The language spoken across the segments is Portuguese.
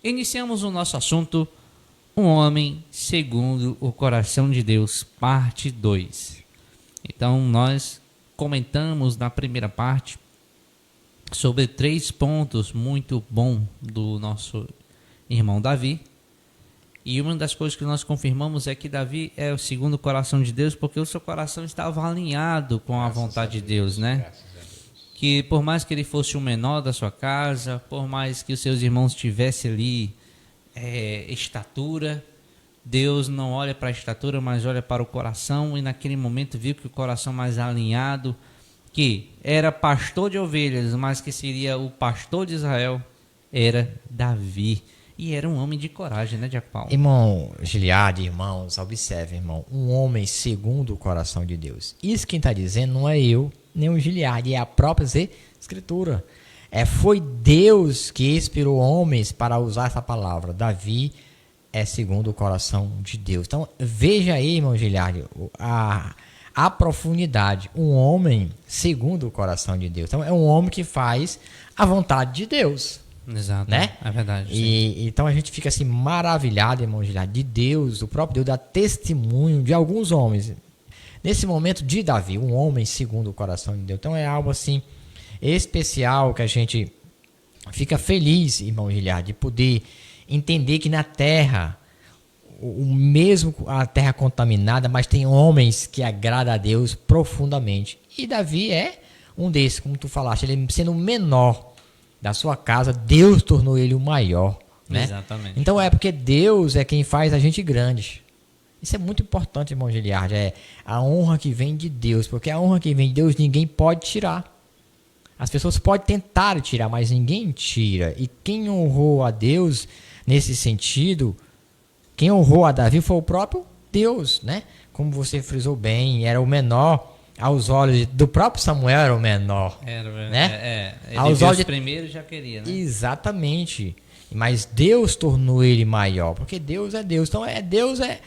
Iniciamos o nosso assunto, Um Homem Segundo o Coração de Deus, parte 2. Então, nós comentamos na primeira parte sobre 3 pontos muito bons do nosso irmão Davi. E uma das coisas que nós confirmamos é que Davi é o segundo o coração de Deus, porque o seu coração estava alinhado com a vontade de Deus, né? Que por mais que ele fosse o menor da sua casa, por mais que os seus irmãos tivessem ali estatura, Deus não olha para a estatura, mas olha para o coração, e naquele momento viu que o coração mais alinhado, que era pastor de ovelhas, mas que seria o pastor de Israel, era Davi. E era um homem de coragem, né, Diaco Paulo? Irmão Giliade, irmãos, observe, irmão, um homem segundo o coração de Deus. Isso quem está dizendo não é eu, nem o Giliade, é a própria Escritura. Foi Deus que inspirou homens para usar essa palavra. Davi é segundo o coração de Deus. Então, veja aí, irmão Giliade, a profundidade. Um homem segundo o coração de Deus. Então, é um homem que faz a vontade de Deus. Exato, Né? É verdade. E então a gente fica assim maravilhado, irmão Giliade, de Deus, o próprio Deus dá testemunho de alguns homens. Nesse momento de Davi, um homem segundo o coração de Deus. Então é algo assim especial que a gente fica feliz, irmão Giliade, de poder entender que na terra, o mesmo a terra contaminada, mas tem homens que agradam a Deus profundamente. E Davi é um desses, como tu falaste, ele sendo o menor da sua casa, Deus tornou ele o maior, né? Exatamente. Então é porque Deus é quem faz a gente grande. Isso é muito importante, irmão Giliard, é a honra que vem de Deus, porque a honra que vem de Deus ninguém pode tirar. As pessoas podem tentar tirar, mas ninguém tira. E quem honrou a Deus nesse sentido, quem honrou a Davi foi o próprio Deus, né? Como você frisou bem, era o menor. Aos olhos do próprio Samuel era o menor. Era, né? Ele aos olhos olhos primeiro já queria, né? Exatamente. Mas Deus tornou ele maior, porque Deus é Deus. Então Deus é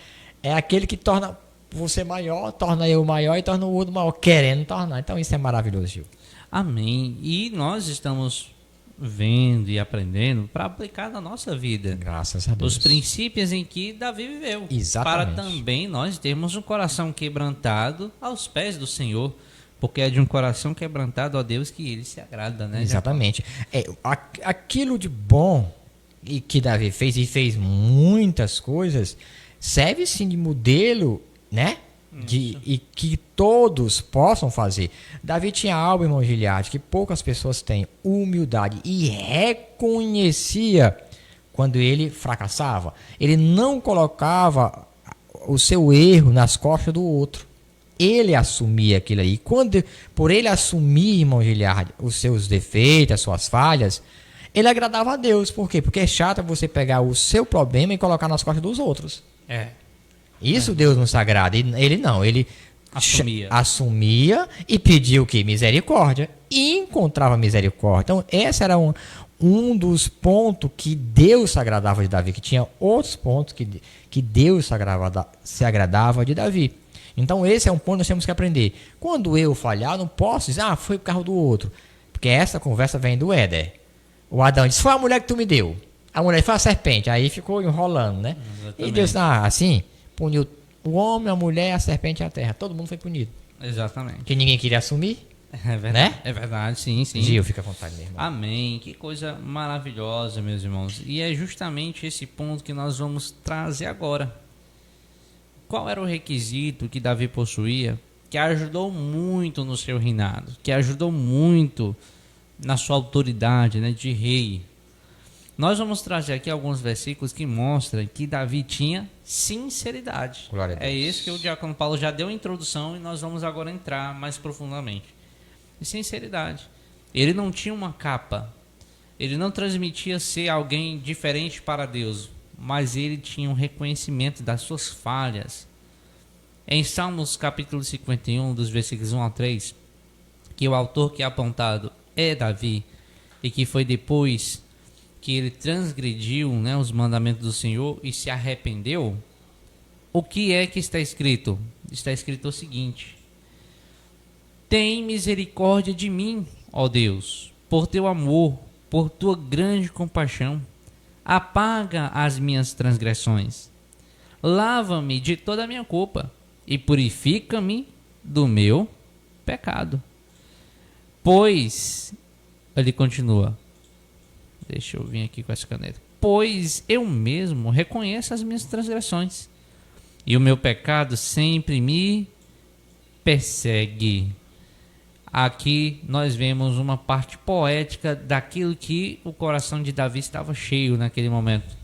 aquele que torna você maior, torna eu maior e torna o outro maior, querendo tornar. Então isso é maravilhoso, Gil. Amém. E nós estamos vendo e aprendendo para aplicar na nossa vida. Graças a Deus. Os princípios em que Davi viveu. Exatamente. Para também nós termos um coração quebrantado aos pés do Senhor. Porque é de um coração quebrantado a Deus que ele se agrada, né? Exatamente. Aquilo de bom e que Davi fez, e fez muitas coisas, serve sim de modelo, né? E que todos possam fazer. Davi tinha algo, irmão Giliade, que poucas pessoas têm: humildade, e reconhecia quando ele fracassava. Ele não colocava o seu erro nas costas do outro. Ele assumia aquilo aí. Por ele assumir, irmão Giliade, os seus defeitos, as suas falhas, ele agradava a Deus. Por quê? Porque é chato você pegar o seu problema e colocar nas costas dos outros. Isso Deus não se agrada. Ele não, ele assumia e pedia o quê? Misericórdia. E encontrava misericórdia. Então, esse era um dos pontos que Deus se agradava de Davi, que tinha outros pontos que Deus se agradava de Davi. Então, esse é um ponto que nós temos que aprender. Quando eu falhar, não posso dizer, foi por causa do outro. Porque essa conversa vem do Éder. O Adão disse, foi a mulher que tu me deu. A mulher foi a serpente. Aí ficou enrolando, né? Exatamente. E Deus, assim, puniu o homem, a mulher, a serpente e a terra. Todo mundo foi punido. Exatamente. Que ninguém queria assumir. É verdade, né? É verdade, sim. Gil, fica à vontade, meu irmão. Amém. Que coisa maravilhosa, meus irmãos. E é justamente esse ponto que nós vamos trazer agora. Qual era o requisito que Davi possuía que ajudou muito no seu reinado, que ajudou muito na sua autoridade, né, de rei? Nós vamos trazer aqui alguns versículos que mostram que Davi tinha sinceridade. Glória a Deus. É isso que o diácono Paulo já deu a introdução e nós vamos agora entrar mais profundamente. E sinceridade. Ele não tinha uma capa. Ele não transmitia ser alguém diferente para Deus, mas ele tinha um reconhecimento das suas falhas. Em Salmos capítulo 51, dos versículos 1 a 3, que o autor que é apontado é Davi, e que foi depois que ele transgrediu, né, os mandamentos do Senhor e se arrependeu. O que é que está escrito? Está escrito o seguinte: tem misericórdia de mim, ó Deus, por teu amor, por tua grande compaixão. apaga as minhas transgressões, lava-me de toda a minha culpa e purifica-me do meu pecado. Pois, ele continua, deixa eu vir aqui com essa caneta. Pois eu mesmo reconheço as minhas transgressões e o meu pecado sempre me persegue. Aqui nós vemos uma parte poética daquilo que o coração de Davi estava cheio naquele momento.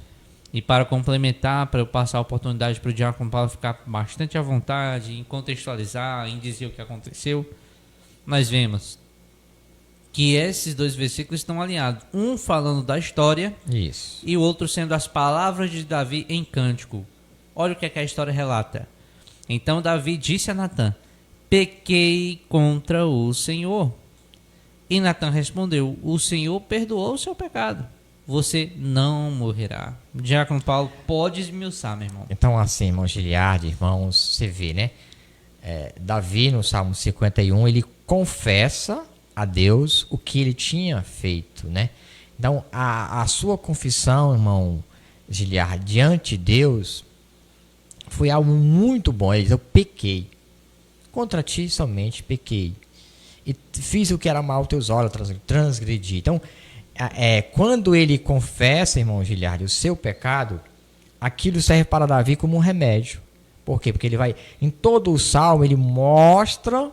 E para complementar, para eu passar a oportunidade para o Diácono Paulo ficar bastante à vontade em contextualizar, em dizer o que aconteceu, nós vemos que esses dois versículos estão alinhados. Um falando da história, Isso. e o outro sendo as palavras de Davi em cântico. Olha o que é que a história relata. Então Davi disse a Natã: pequei contra o Senhor. E Natã respondeu: o Senhor perdoou o seu pecado. Você não morrerá. Diácono Paulo, pode esmiuçar, meu irmão. Então, assim, irmão Giliardi, irmãos, você vê, né? Davi, no Salmo 51, ele confessa a Deus o que ele tinha feito, né? Então, a sua confissão, irmão Giliardi, diante de Deus, foi algo muito bom. Ele diz: eu pequei. Contra ti somente pequei. E fiz o que era mal aos teus olhos, transgredi. Então, quando ele confessa, irmão Giliardi, o seu pecado, aquilo serve para Davi como um remédio. Por quê? Porque ele vai, em todo o salmo, ele mostra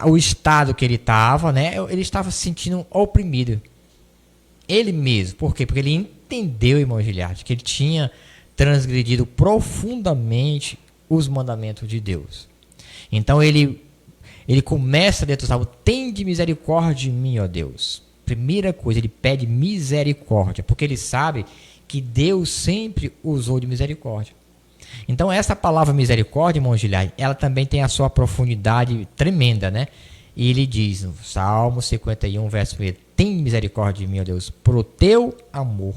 o estado que ele estava, né? Ele estava se sentindo oprimido. Ele mesmo. Por quê? Porque ele entendeu, irmão Giliardi, que ele tinha transgredido profundamente os mandamentos de Deus. Então ele começa dentro do salmo: tem de misericórdia de mim, ó Deus. Primeira coisa, ele pede misericórdia, porque ele sabe que Deus sempre usou de misericórdia. Então essa palavra misericórdia, irmão Giliardi, ela também tem a sua profundidade tremenda, né? E ele diz no Salmo 51, verso 1: tem misericórdia de mim, ó Deus, pro teu amor.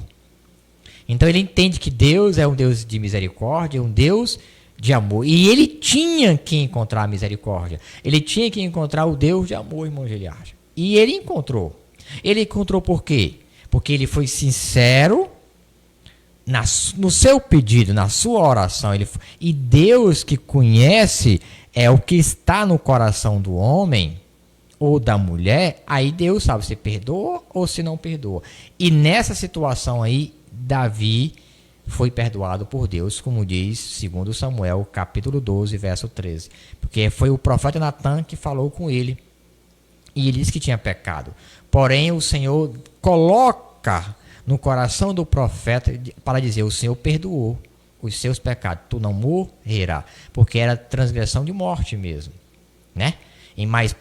Então ele entende que Deus é um Deus de misericórdia, um Deus de amor. E ele tinha que encontrar a misericórdia. Ele tinha que encontrar o Deus de amor, irmão Giliardi. E ele encontrou. Ele encontrou por quê? Porque ele foi sincero no seu pedido, na sua oração. E Deus, que conhece o que está no coração do homem ou da mulher, aí Deus sabe se perdoa ou se não perdoa. E nessa situação aí, Davi foi perdoado por Deus, como diz segundo Samuel, capítulo 12, verso 13. Porque foi o profeta Natã que falou com ele. E ele disse que tinha pecado. Porém, o Senhor coloca no coração do profeta para dizer: o Senhor perdoou os seus pecados, tu não morrerás. Porque era transgressão de morte mesmo, né?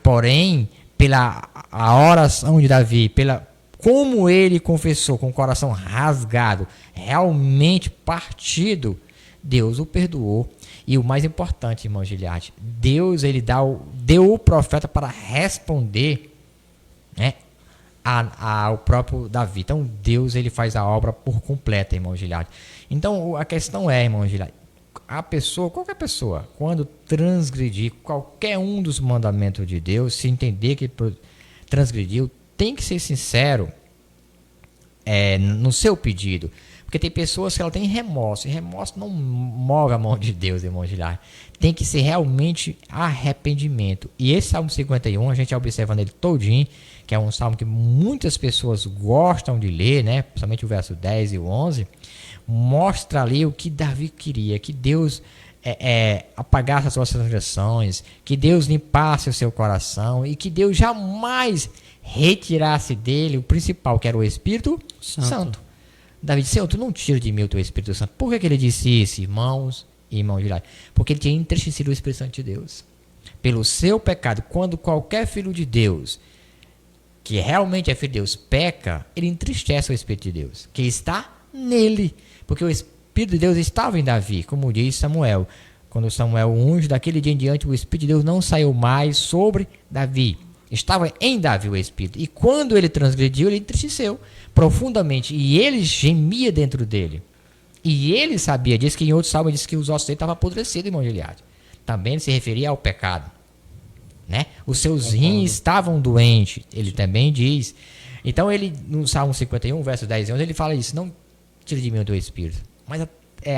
Porém, pela a oração de Davi, como ele confessou com o coração rasgado, realmente partido, Deus o perdoou. E o mais importante, irmão Giliardi, Deus deu o profeta para responder, né, ao próprio Davi. Então Deus ele faz a obra por completa, irmão Giliardi. Então a questão é, irmão Giliardi, qualquer pessoa, quando transgredir qualquer um dos mandamentos de Deus, se entender que transgrediu, tem que ser sincero no seu pedido. Porque tem pessoas que ela tem remorso. E remorso não move a mão de Deus, irmão Giliardi. Tem que ser realmente arrependimento. E esse Salmo 51, a gente observa nele todinho, que é um salmo que muitas pessoas gostam de ler, né? Principalmente o verso 10 e o 11, mostra ali o que Davi queria, que Deus apagasse as suas transgressões, que Deus limpasse o seu coração e que Deus jamais retirasse dele o principal, que era o Espírito Santo. Davi disse: Senhor, tu não tira de mim o teu Espírito Santo. Por que ele disse isso, irmãos e irmãos de lá? Porque ele tinha entristecido o Espírito Santo de Deus. Pelo seu pecado, quando qualquer filho de Deus, que realmente é filho de Deus, peca, ele entristece o Espírito de Deus, que está nele. Porque o Espírito de Deus estava em Davi, como diz Samuel. Quando Samuel unge, daquele dia em diante, o Espírito de Deus não saiu mais sobre Davi. Estava em Davi o Espírito. E quando ele transgrediu, ele entristeceu profundamente. E ele gemia dentro dele. E ele sabia, diz que em outro salmo, diz que os ossos dele estavam apodrecidos, irmão Giliardi. Também ele se referia ao pecado, né? Os seus rins estavam doentes, ele também diz. Então ele, no Salmo 51, verso 10 e 11, ele fala isso: não tira de mim o teu espírito, mas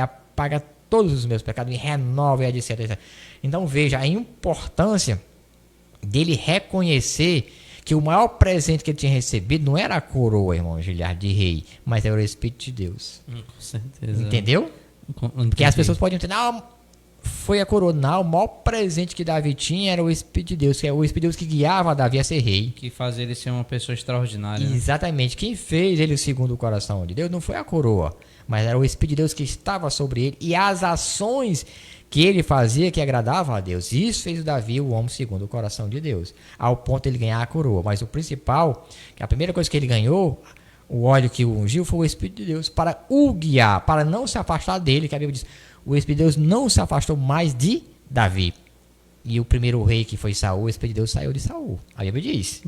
apaga todos os meus pecados, me renova e etc, etc. Então veja a importância dele reconhecer que o maior presente que ele tinha recebido não era a coroa, irmão Giliardo, de rei, mas era o Espírito de Deus. Com certeza. Entendeu? Porque as pessoas podem entender, foi a coroa. Não, o maior presente que Davi tinha era o Espírito de Deus, que é o Espírito de Deus que guiava Davi a ser rei. Que faz ele ser uma pessoa extraordinária. Né? Exatamente. Quem fez ele segundo o coração de Deus não foi a coroa, mas era o Espírito de Deus que estava sobre ele e as ações que ele fazia que agradavam a Deus. Isso fez o Davi o homem segundo o coração de Deus, ao ponto de ele ganhar a coroa. Mas o principal, que a primeira coisa que ele ganhou, o óleo que o ungiu, foi o Espírito de Deus para o guiar, para não se afastar dele, que a Bíblia diz, o Espírito de Deus não se afastou mais de Davi. E o primeiro rei que foi Saul, o Espírito de Deus saiu de Saul. A Bíblia diz.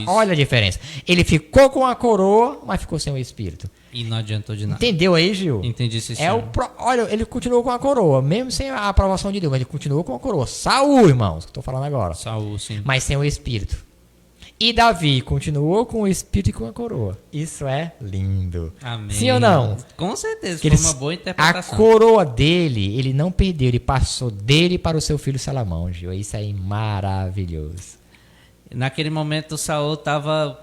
Olha a diferença. Ele ficou com a coroa, mas ficou sem o Espírito. E não adiantou de nada. Entendeu aí, Gil? Entendi, sim. Olha, ele continuou com a coroa, mesmo sem a aprovação de Deus, mas ele continuou com a coroa. Saul, irmãos, que eu estou falando agora. Saul, sim. Mas sem o Espírito. E Davi continuou com o Espírito e com a coroa. Isso é lindo. Amém. Sim ou não? Com certeza, Que foi uma boa interpretação. A coroa dele, ele não perdeu, ele passou dele para o seu filho Salomão, Gil. Isso aí é maravilhoso. Naquele momento, Saul estava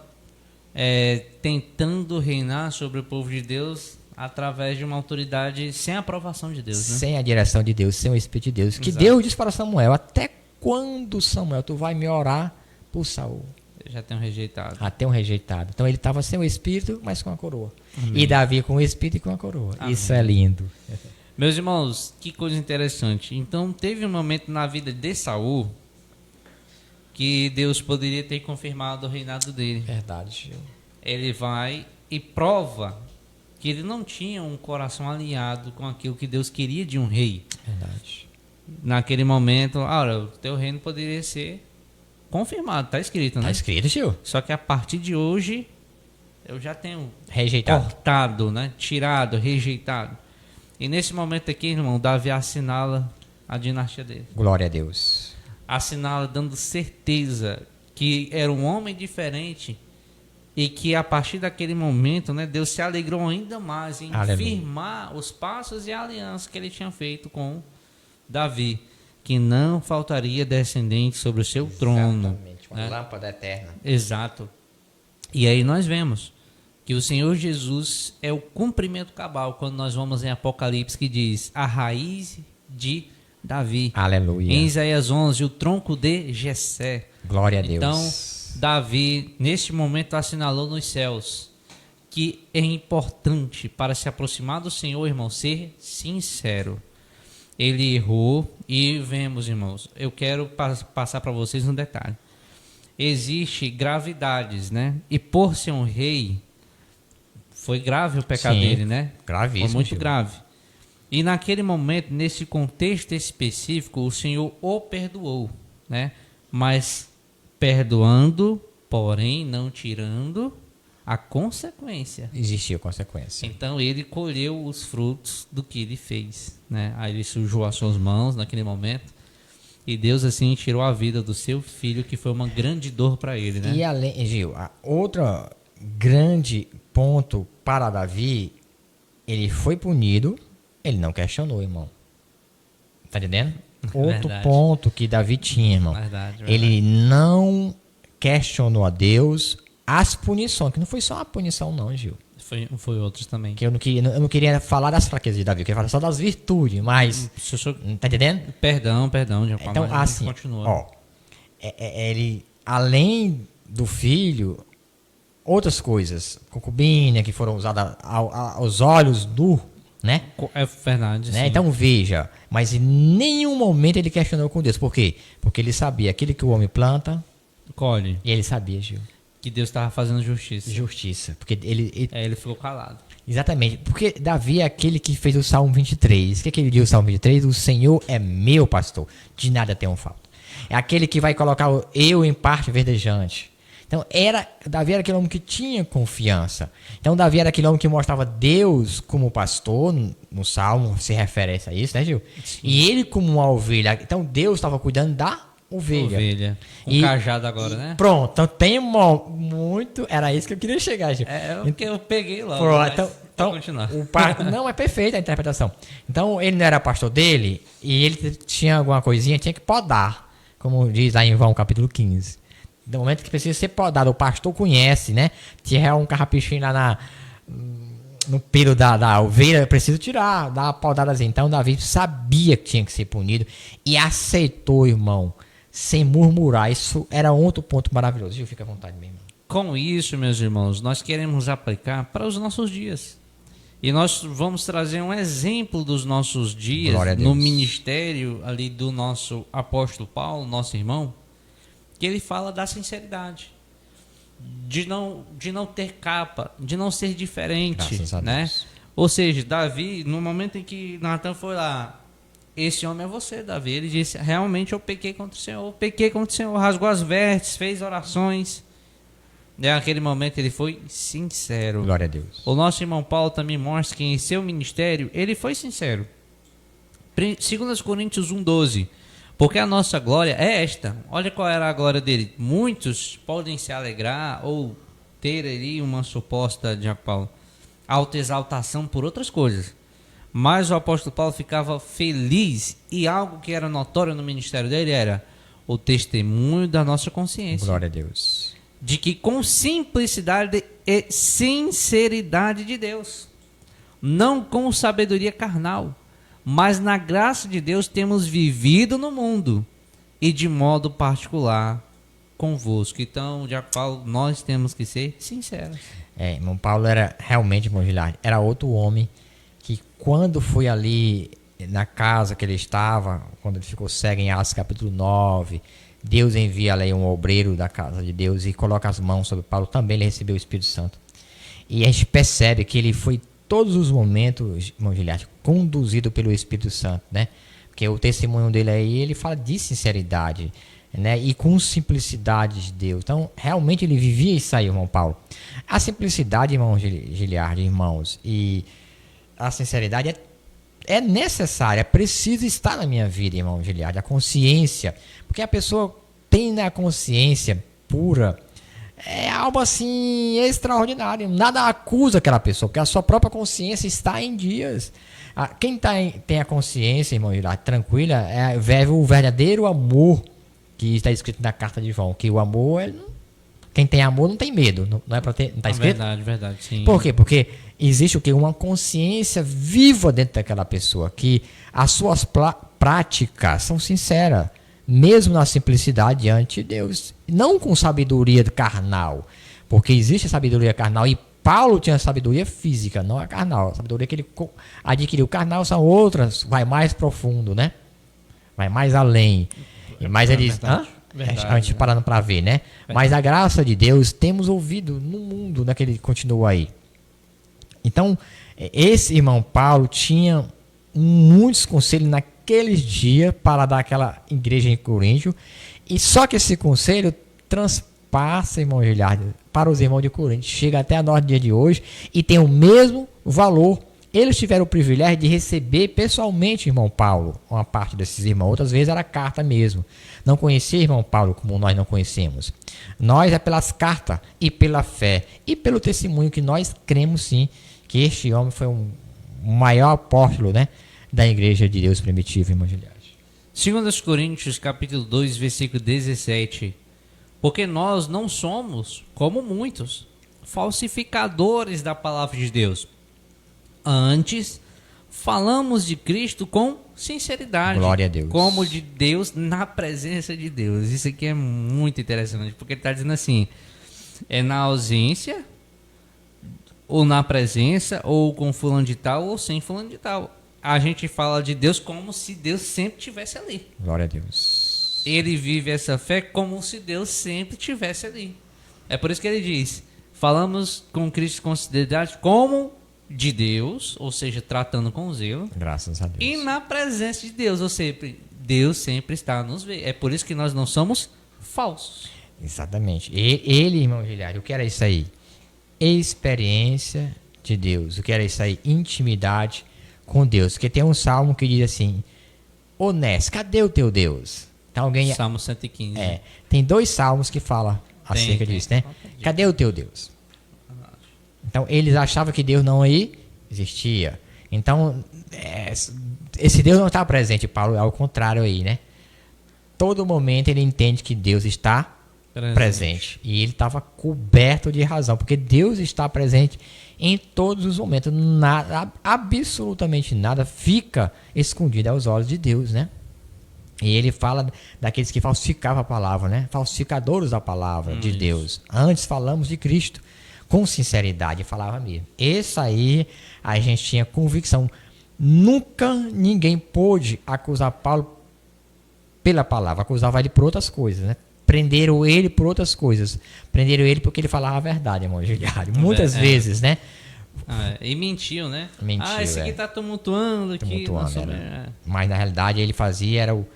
tentando reinar sobre o povo de Deus através de uma autoridade sem a aprovação de Deus. Né? Sem a direção de Deus, sem o Espírito de Deus. Que Exato. Deus disse para Samuel, até quando, Samuel, tu vai me orar por Saul? Eu já tenho rejeitado. Até um rejeitado. Então ele estava sem o Espírito, mas com a coroa. Amém. E Davi com o Espírito e com a coroa. Amém. Isso é lindo. Meus irmãos, que coisa interessante. Então teve um momento na vida de Saul que Deus poderia ter confirmado o reinado dele. Verdade, Gil. Ele vai e prova que ele não tinha um coração alinhado com aquilo que Deus queria de um rei. Verdade. Naquele momento, olha, o teu reino poderia ser confirmado, tá escrito, né? Tá escrito, Gil. Só que a partir de hoje eu já tenho Rejeitado. cortado, né? Tirado, rejeitado. E nesse momento aqui, irmão, Davi assinala a dinastia dele. Glória a Deus. Assinala dando certeza que era um homem diferente e que a partir daquele momento, né, Deus se alegrou ainda mais em Aleluia. firmar os passos e a aliança que ele tinha feito com Davi, que não faltaria descendente sobre o seu trono. Exatamente. Uma né? lâmpada eterna. Exato. E aí nós vemos que o Senhor Jesus é o cumprimento cabal quando nós vamos em Apocalipse que diz a raiz de Davi. Aleluia. Em Isaías 11, o tronco de Jessé. Glória a Deus. Então, Davi, neste momento, assinalou nos céus que é importante para se aproximar do Senhor, irmão, ser sincero. Ele errou e vemos, irmãos, eu quero passar para vocês um detalhe. Existe gravidades, né? E por ser um rei, foi grave o pecado Sim, dele, né? gravíssimo, Foi muito tio. grave. E naquele momento, nesse contexto específico, o Senhor o perdoou, né? Mas perdoando, porém não tirando a consequência. Existia consequência. Então ele colheu os frutos do que ele fez, né? Aí ele sujou as suas mãos naquele momento e Deus assim tirou a vida do seu filho, que foi uma grande dor para ele, né? E além, Gil, outro grande ponto para Davi, ele foi punido, ele não questionou, irmão. Tá entendendo? Outro Verdade. ponto que Davi tinha, irmão. Verdade. Ele não questionou a Deus as punições, que não foi só uma punição não, Gil. Foi outros também. Que eu não queria falar das fraquezas de Davi, eu queria falar só das virtudes, mas... Tá entendendo? Perdão, Giacomo, Então, mas a gente assim, continua. ó, ele, além do filho, outras coisas, concubina, que foram usadas aos olhos do, né? É verdade, né? sim. Então veja, mas em nenhum momento ele questionou com Deus. Por quê? Porque ele sabia aquilo que o homem planta, Colhe e ele sabia, Gil. que Deus estava fazendo justiça. Justiça. Porque Ele ficou calado. exatamente. Porque Davi é aquele que fez o Salmo 23. O que ele diz no Salmo 23? O Senhor é meu pastor, de nada tenho falta. É aquele que vai colocar eu em parte verdejante. Então, Davi era aquele homem que tinha confiança. Então, Davi era aquele homem que mostrava Deus como pastor, no Salmo se refere a isso, né, Gil? Sim. E ele como uma ovelha. Então, Deus estava cuidando da ovelha. Um cajado agora, né? Pronto, então tem muito... Era isso que eu queria chegar, Gil. É o que eu peguei logo. Pronto, mas então, Então, continuar. Não, é perfeita a interpretação. Então, ele não era pastor dele e ele tinha alguma coisinha, tinha que podar, como diz lá em João capítulo 15. No momento que precisa ser podado, o pastor conhece, né? Tinha um carrapichinho lá no pelo da ovelha, preciso tirar, dar uma podadazinha. Então, Davi sabia que tinha que ser punido e aceitou, irmão, sem murmurar. Isso era outro ponto maravilhoso. Gil, fica à vontade, meu irmão. Com isso, meus irmãos, nós queremos aplicar para os nossos dias. E nós vamos trazer um exemplo dos nossos dias no ministério ali do nosso apóstolo Paulo, nosso irmão, que ele fala da sinceridade, de não ter capa, de não ser diferente, né? Ou seja, Davi, no momento em que Natan foi lá, esse homem é você, Davi. Ele disse, realmente eu pequei contra o Senhor, rasgou as vestes, fez orações. Naquele momento ele foi sincero. Glória a Deus. O nosso irmão Paulo também mostra que em seu ministério ele foi sincero. 2 Coríntios 1:12. Porque a nossa glória é esta. Olha qual era a glória dele. Muitos podem se alegrar ou ter ali uma suposta, de Paulo, autoexaltação por outras coisas. Mas o apóstolo Paulo ficava feliz, e algo que era notório no ministério dele era o testemunho da nossa consciência. Glória a Deus. De que com simplicidade e sinceridade de Deus, não com sabedoria carnal, mas na graça de Deus temos vivido no mundo, e de modo particular convosco. Então, já falo, nós temos que ser sinceros. Irmão Paulo era realmente, irmão Gilardi, era outro homem que quando foi ali na casa que ele estava, quando ele ficou cego em Atos capítulo 9, Deus envia ali um obreiro da casa de Deus e coloca as mãos sobre Paulo, também ele recebeu o Espírito Santo. E a gente percebe que ele foi todos os momentos, irmão Gilardi, conduzido pelo Espírito Santo, né? Porque o testemunho dele aí, ele fala de sinceridade, né? E com simplicidade de Deus. Então, realmente ele vivia isso aí, irmão Paulo. A simplicidade, irmão Gilardi, irmãos, e a sinceridade é necessária, é preciso estar na minha vida, irmão Gilardi, a consciência, porque a pessoa tem a consciência pura, é algo assim extraordinário, nada acusa aquela pessoa, porque a sua própria consciência está em dias. Quem tem a consciência, irmão Gilardi, tranquila, é o verdadeiro amor que está escrito na carta de João, que o amor, quem tem amor não tem medo, não é para ter, não está escrito? Verdade, sim. Por quê? Porque existe o quê? Uma consciência viva dentro daquela pessoa, que as suas práticas são sinceras, mesmo na simplicidade diante de Deus, não com sabedoria carnal, porque existe a sabedoria carnal e Paulo tinha sabedoria física, não a carnal. A sabedoria que ele adquiriu carnal são outras, vai mais profundo, né? Vai mais além. Mas ele diz, a gente parando para ver, né? Mas a graça de Deus temos ouvido no mundo, né? Que ele continua aí. Então, esse irmão Paulo tinha muitos conselhos naqueles dias para dar aquela igreja em Coríntio. E só que esse conselho transpassa, irmão Gilardi, para os irmãos de Coríntio. Chega até a nós no dia de hoje e tem o mesmo valor. Eles tiveram o privilégio de receber pessoalmente, irmão Paulo, uma parte desses irmãos. Outras vezes era carta mesmo. Não conhecia irmão Paulo como nós não conhecemos. Nós é pelas cartas e pela fé e pelo testemunho que nós cremos sim que este homem foi o maior apóstolo, né, da igreja de Deus primitiva, irmão Gilardi. 2 Coríntios capítulo 2, versículo 17. Porque nós não somos, como muitos, falsificadores da palavra de Deus. Antes, falamos de Cristo com sinceridade. Glória a Deus. Como de Deus na presença de Deus. Isso aqui é muito interessante, porque ele está dizendo assim, é na ausência, ou na presença, ou com fulano de tal, ou sem fulano de tal. A gente fala de Deus como se Deus sempre estivesse ali. Glória a Deus. Ele vive essa fé como se Deus sempre estivesse ali. É por isso que ele diz, falamos com Cristo com sinceridade como de Deus, ou seja, tratando com zelo. Graças a Deus. E na presença de Deus, ou seja, Deus sempre está a nos ver. É por isso que nós não somos falsos. Exatamente. Ele, irmão Gilardi, o que era isso aí? Experiência de Deus. O que era isso aí? Intimidade com Deus. Porque tem um salmo que diz assim, honesto, cadê o teu Deus? Então, alguém... Salmo 115. Tem 2 salmos que falam acerca disso, né? Cadê o teu Deus? Então, eles achavam que Deus não existia. Então, esse Deus não está presente, Paulo, ao contrário aí, né? Todo momento ele entende que Deus está presente. E ele estava coberto de razão, porque Deus está presente em todos os momentos. Nada, absolutamente nada fica escondido aos olhos de Deus, né? E ele fala daqueles que falsificavam a palavra, né? Falsificadores da palavra de Deus. Antes falamos de Cristo. Com sinceridade, falava mesmo. Esse aí a gente tinha convicção. Nunca ninguém pôde acusar Paulo pela palavra. Acusava ele por outras coisas, né? Prenderam ele por outras coisas. Prenderam ele porque ele falava a verdade, irmão Giliário. Muitas vezes, né? E mentiu, né? Mentiu, esse aqui tá tumultuando aqui. Mas na realidade ele fazia era o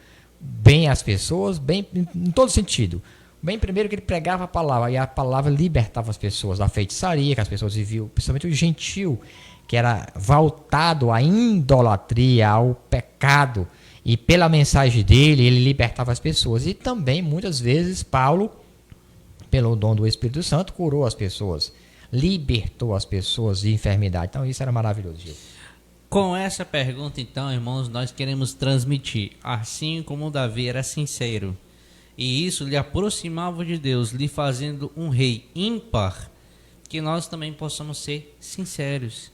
bem às pessoas, bem em todo sentido. Bem, primeiro que ele pregava a palavra, e a palavra libertava as pessoas da feitiçaria, que as pessoas viviam, principalmente o gentil, que era voltado à idolatria, ao pecado, e pela mensagem dele, ele libertava as pessoas. E também, muitas vezes, Paulo, pelo dom do Espírito Santo, curou as pessoas, libertou as pessoas de enfermidade. Então, isso era maravilhoso, Gil. Com essa pergunta, então, irmãos, nós queremos transmitir, assim como Davi era sincero, e isso lhe aproximava de Deus, lhe fazendo um rei ímpar, que nós também possamos ser sinceros,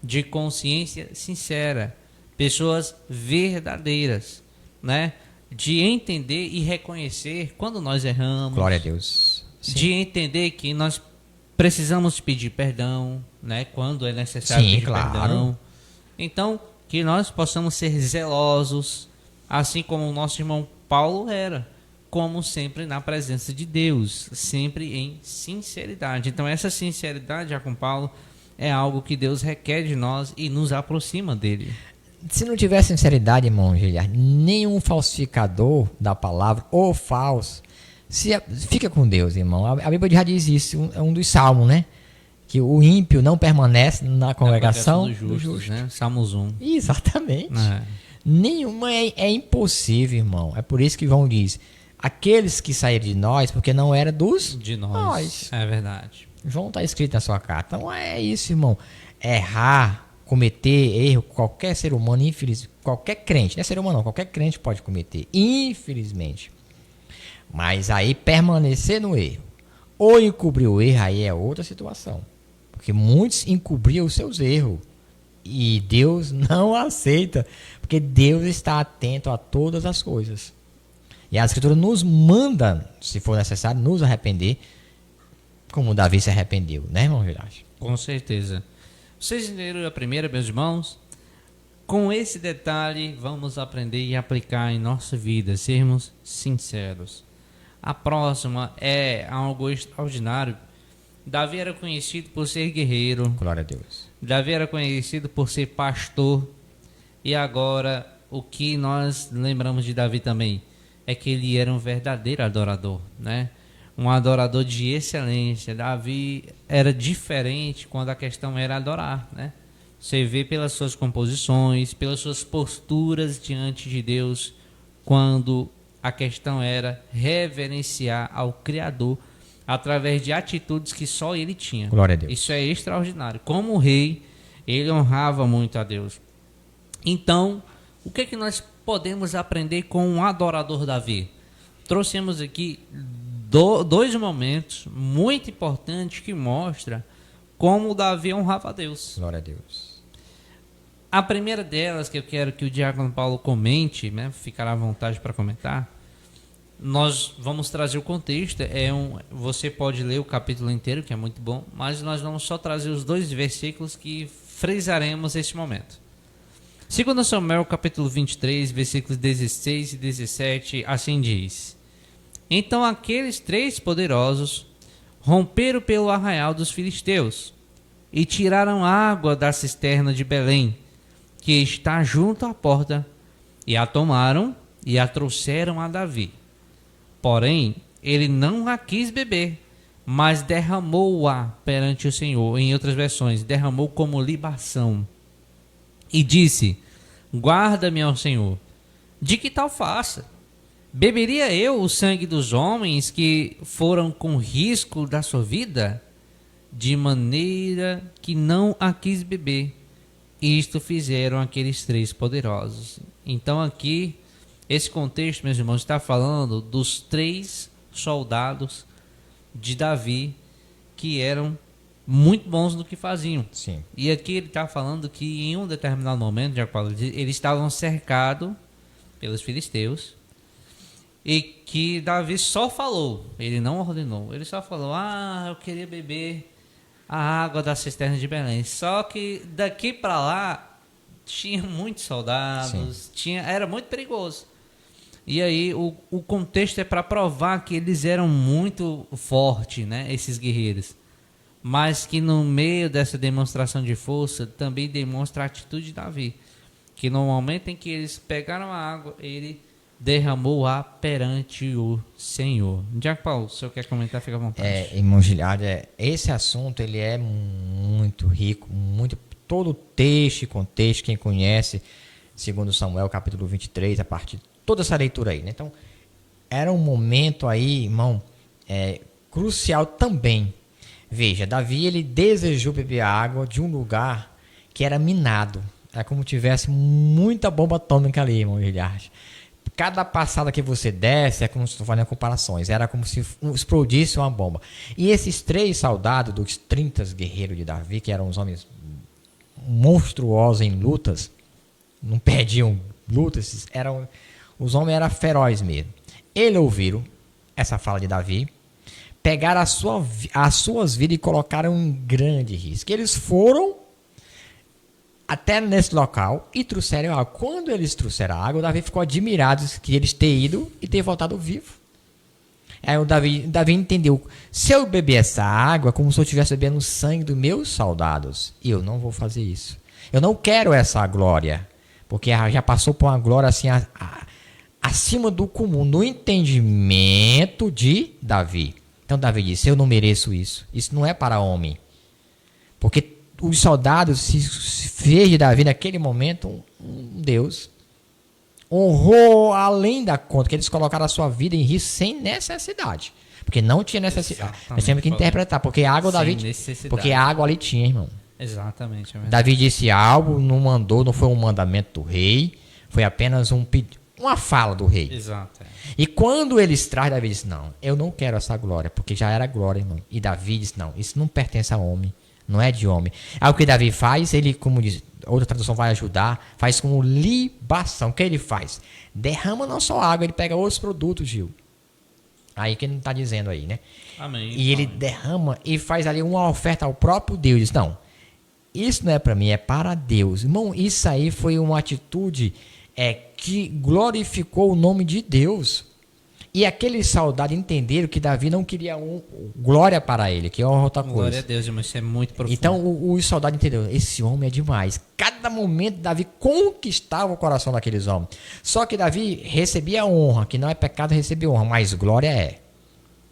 de consciência sincera, pessoas verdadeiras, né? De entender e reconhecer quando nós erramos. Glória a Deus. Sim. De entender que nós precisamos pedir perdão, né? Quando é necessário pedir perdão. Então, que nós possamos ser zelosos, assim como o nosso irmão Paulo era, como sempre na presença de Deus, sempre em sinceridade. Então essa sinceridade, já com Paulo, é algo que Deus requer de nós e nos aproxima dele. Se não tiver sinceridade, irmão Giliardo, nenhum falsificador da palavra ou falso, fica com Deus, irmão. A Bíblia já diz isso, é um dos salmos, né? Que o ímpio não permanece na congregação dos justos, né? Salmos 1. Exatamente. Nenhuma é impossível, irmão. É por isso que João diz: aqueles que saíram de nós, porque não era de nós. É verdade. João está escrito na sua carta. Então é isso, irmão. Errar, cometer erro, qualquer ser humano, infeliz, qualquer crente, não é ser humano não, qualquer crente pode cometer, infelizmente. Mas aí permanecer no erro, ou encobrir o erro, aí é outra situação. Porque muitos encobriam os seus erros. E Deus não aceita, porque Deus está atento a todas as coisas. E a Escritura nos manda, se for necessário, nos arrepender, como Davi se arrependeu, né, irmão Girache? Com certeza. Vocês entenderam a primeira, meus irmãos? Com esse detalhe, vamos aprender e aplicar em nossa vida, sermos sinceros. A próxima é algo extraordinário. Davi era conhecido por ser guerreiro. Glória a Deus. Davi era conhecido por ser pastor. E agora, o que nós lembramos de Davi também é que ele era um verdadeiro adorador, né? Um adorador de excelência. Davi era diferente quando a questão era adorar, né? Você vê pelas suas composições, pelas suas posturas diante de Deus, quando a questão era reverenciar ao Criador através de atitudes que só ele tinha. Glória a Deus. Isso é extraordinário. Como rei, ele honrava muito a Deus. Então, o que é que nós podemos aprender com um adorador Davi? Trouxemos aqui dois momentos muito importantes que mostram como Davi honrava a Deus. Glória a Deus. A primeira delas, que eu quero que o diácono Paulo comente, né, ficará à vontade para comentar. Nós vamos trazer o contexto. Você pode ler o capítulo inteiro, que é muito bom, mas nós vamos só trazer os 2 versículos que frisaremos esse momento. 2 Samuel, capítulo 23, versículos 16 e 17, assim diz: Então aqueles 3 poderosos romperam pelo arraial dos filisteus e tiraram água da cisterna de Belém, que está junto à porta, e a tomaram e a trouxeram a Davi. Porém, ele não a quis beber, mas derramou-a perante o Senhor. Em outras versões, derramou como libação. E disse: Guarda-me ao Senhor. De que tal faça? Beberia eu o sangue dos homens que foram com risco da sua vida? De maneira que não a quis beber. isto fizeram aqueles 3 poderosos. Então aqui, esse contexto, meus irmãos, está falando dos 3 soldados de Davi que eram muito bons no que faziam. Sim. E aqui ele está falando que em um determinado momento, eles estavam cercados pelos filisteus e que Davi só falou, ele não ordenou, ele só falou: eu queria beber a água da cisterna de Belém. Só que daqui para lá tinha muitos soldados, era muito perigoso. E aí o contexto é para provar que eles eram muito fortes, né, esses guerreiros. Mas que no meio dessa demonstração de força também demonstra a atitude de Davi. Que no momento em que eles pegaram a água, ele derramou-a perante o Senhor. Diaco Paulo, se o senhor quer comentar, fica à vontade. Irmão Giliardo, esse assunto ele é muito rico, todo o texto e contexto, quem conhece, segundo Samuel, capítulo 23, a partir de toda essa leitura aí, né? Então, era um momento aí, irmão, crucial também. Veja, Davi, ele desejou beber água de um lugar que era minado. Era como tivesse muita bomba atômica ali, irmão Giliardo. Cada passada que você desce, é como se estou fazendo comparações, era como se explodisse uma bomba. E esses 3 soldados dos 30 guerreiros de Davi, que eram os homens monstruosos em lutas, não perdiam lutas, os homens eram ferozes mesmo. Eles ouviram essa fala de Davi, pegaram as suas vidas e colocaram em grande risco. Eles foram até nesse local e trouxeram água. Quando eles trouxeram a água, o Davi ficou admirado que eles ter ido e ter voltado vivo. Aí o Davi entendeu: se eu beber essa água, é como se eu estivesse bebendo o sangue dos meus soldados. E eu não vou fazer isso. Eu não quero essa glória, porque já passou por uma glória assim acima do comum, no entendimento de Davi. Então Davi disse: eu não mereço isso. Isso não é para homem. Porque os soldados se fez de Davi naquele momento um Deus. Honrou além da conta, que eles colocaram a sua vida em risco sem necessidade. Porque não tinha necessidade. Exatamente. Nós temos que interpretar, porque a água Davi, porque a água ali tinha, irmão. Exatamente. Davi disse algo, não foi um mandamento do rei, foi apenas uma fala do rei. Exato. E quando eles trazem, Davi disse: não, eu não quero essa glória, porque já era glória, irmão. E Davi disse: não, isso não pertence a homem. Não é de homem. Aí o que Davi faz, ele, como diz, outra tradução vai ajudar, faz como libação. O que ele faz? Derrama não só água, ele pega outros produtos, Gil. Aí que ele não está dizendo aí, né? Amém. E ele derrama e faz ali uma oferta ao próprio Deus. Diz: não, isso não é para mim, é para Deus. Irmão, isso aí foi uma atitude que glorificou o nome de Deus. E aqueles soldados entenderam que Davi não queria glória para ele, que é outra coisa. Glória a Deus, irmão, isso é muito profundo. Então os soldados entenderam: esse homem é demais. Cada momento Davi conquistava o coração daqueles homens. Só que Davi recebia honra, que não é pecado receber honra, mas glória é.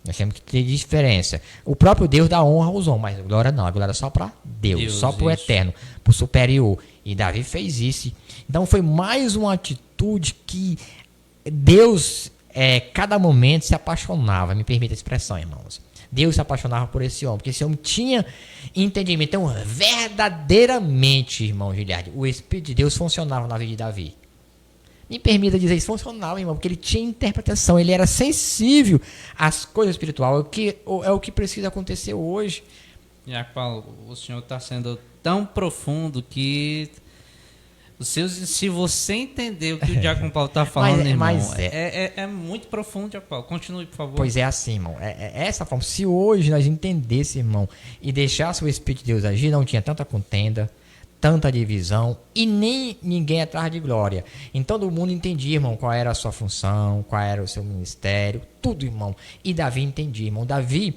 Nós temos que ter diferença. O próprio Deus dá honra aos homens, mas glória não. A glória é só para Deus, só para o eterno, para o superior. E Davi fez isso. Então foi mais uma atitude que Deus... cada momento se apaixonava, me permita a expressão, irmãos. Deus se apaixonava por esse homem, porque esse homem tinha entendimento. Então, verdadeiramente, irmão Giliardi, o Espírito de Deus funcionava na vida de Davi. Me permita dizer isso, funcionava, irmão, porque ele tinha interpretação, ele era sensível às coisas espirituais, é o que precisa acontecer hoje. Diaco Paulo, o senhor está sendo tão profundo que... Se você entender o que o Diácono Paulo está falando, irmão, é muito profundo, Diácono Paulo. Continue, por favor. Pois é assim, irmão. É essa forma. Se hoje nós entendêssemos, irmão, e deixássemos o Espírito de Deus agir, não tinha tanta contenda, tanta divisão e nem ninguém atrás de glória. Então todo mundo entendia, irmão, qual era a sua função, qual era o seu ministério, tudo, irmão. E Davi entendia, irmão. Davi,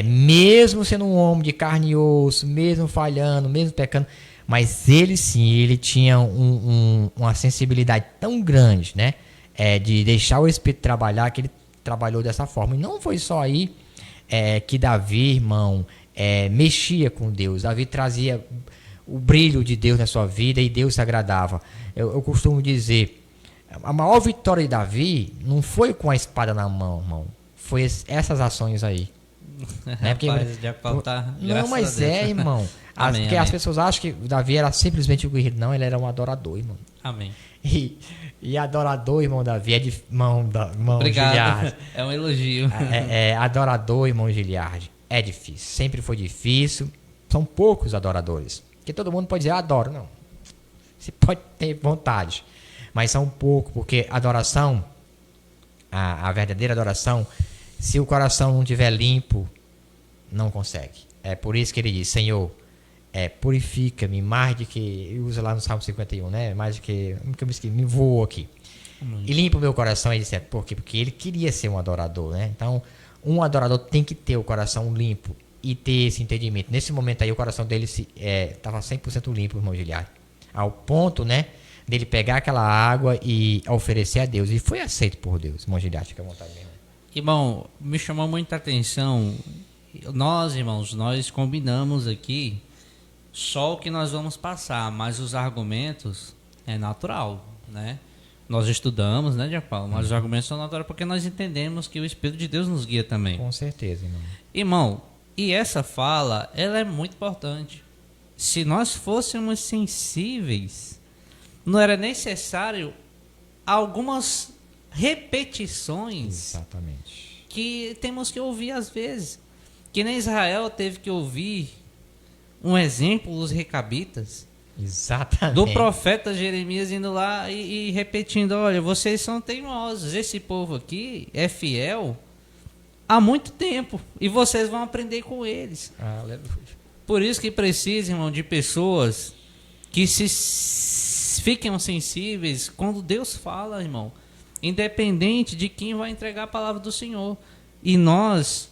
mesmo sendo um homem de carne e osso, mesmo falhando, mesmo pecando... Mas ele sim, ele tinha uma sensibilidade tão grande, né? De deixar o Espírito trabalhar, que ele trabalhou dessa forma. E não foi só aí que Davi, irmão, mexia com Deus. Davi trazia o brilho de Deus na sua vida e Deus se agradava. Eu costumo dizer, a maior vitória de Davi não foi com a espada na mão, irmão. Foi essas ações aí. Né? Porque, Rapaz, de apontar, não, graças mas a Deus. é, irmão. Amém, Porque amém. as pessoas acham que Davi era simplesmente um guerreiro. Não, ele era um adorador, irmão. Amém. E adorador, irmão Davi, irmão Obrigado. Giliardi. É um elogio. Adorador, irmão Giliardi. É difícil. Sempre foi difícil. São poucos adoradores. Porque todo mundo pode dizer, adoro. Não. Você pode ter vontade. Mas são poucos, porque adoração, a verdadeira adoração, se o coração não estiver limpo, não consegue. É por isso que ele diz, Senhor, purifica-me mais do que... Usa lá no Salmo 51, né? Mais do que me voou aqui. E limpa o meu coração. Ele disse, por quê? Porque ele queria ser um adorador, né? Então, um adorador tem que ter o coração limpo e ter esse entendimento. Nesse momento aí, o coração dele estava 100% limpo, irmão Giliardi. Ao ponto, né? Dele pegar aquela água e oferecer a Deus. E foi aceito por Deus, irmão Giliardi. Fica à vontade mesmo. Irmão, me chamou muita atenção. Nós, irmãos, nós combinamos aqui só o que nós vamos passar, mas os argumentos é natural, né? Nós estudamos, né, Diaco Paulo? Mas os argumentos são naturais porque nós entendemos que o Espírito de Deus nos guia também. Com certeza, irmão. Irmão, e essa fala, ela é muito importante. Se nós fôssemos sensíveis, não era necessário algumas repetições. Exatamente. Que temos que ouvir às vezes. Que nem Israel teve que ouvir um exemplo dos recabitas. Exatamente. Do profeta Jeremias indo lá e repetindo, olha, vocês são teimosos, esse povo aqui é fiel há muito tempo e vocês vão aprender com eles. Aleluia. Por isso que precisa, irmão, de pessoas que fiquem sensíveis quando Deus fala, irmão, independente de quem vai entregar a palavra do Senhor. E nós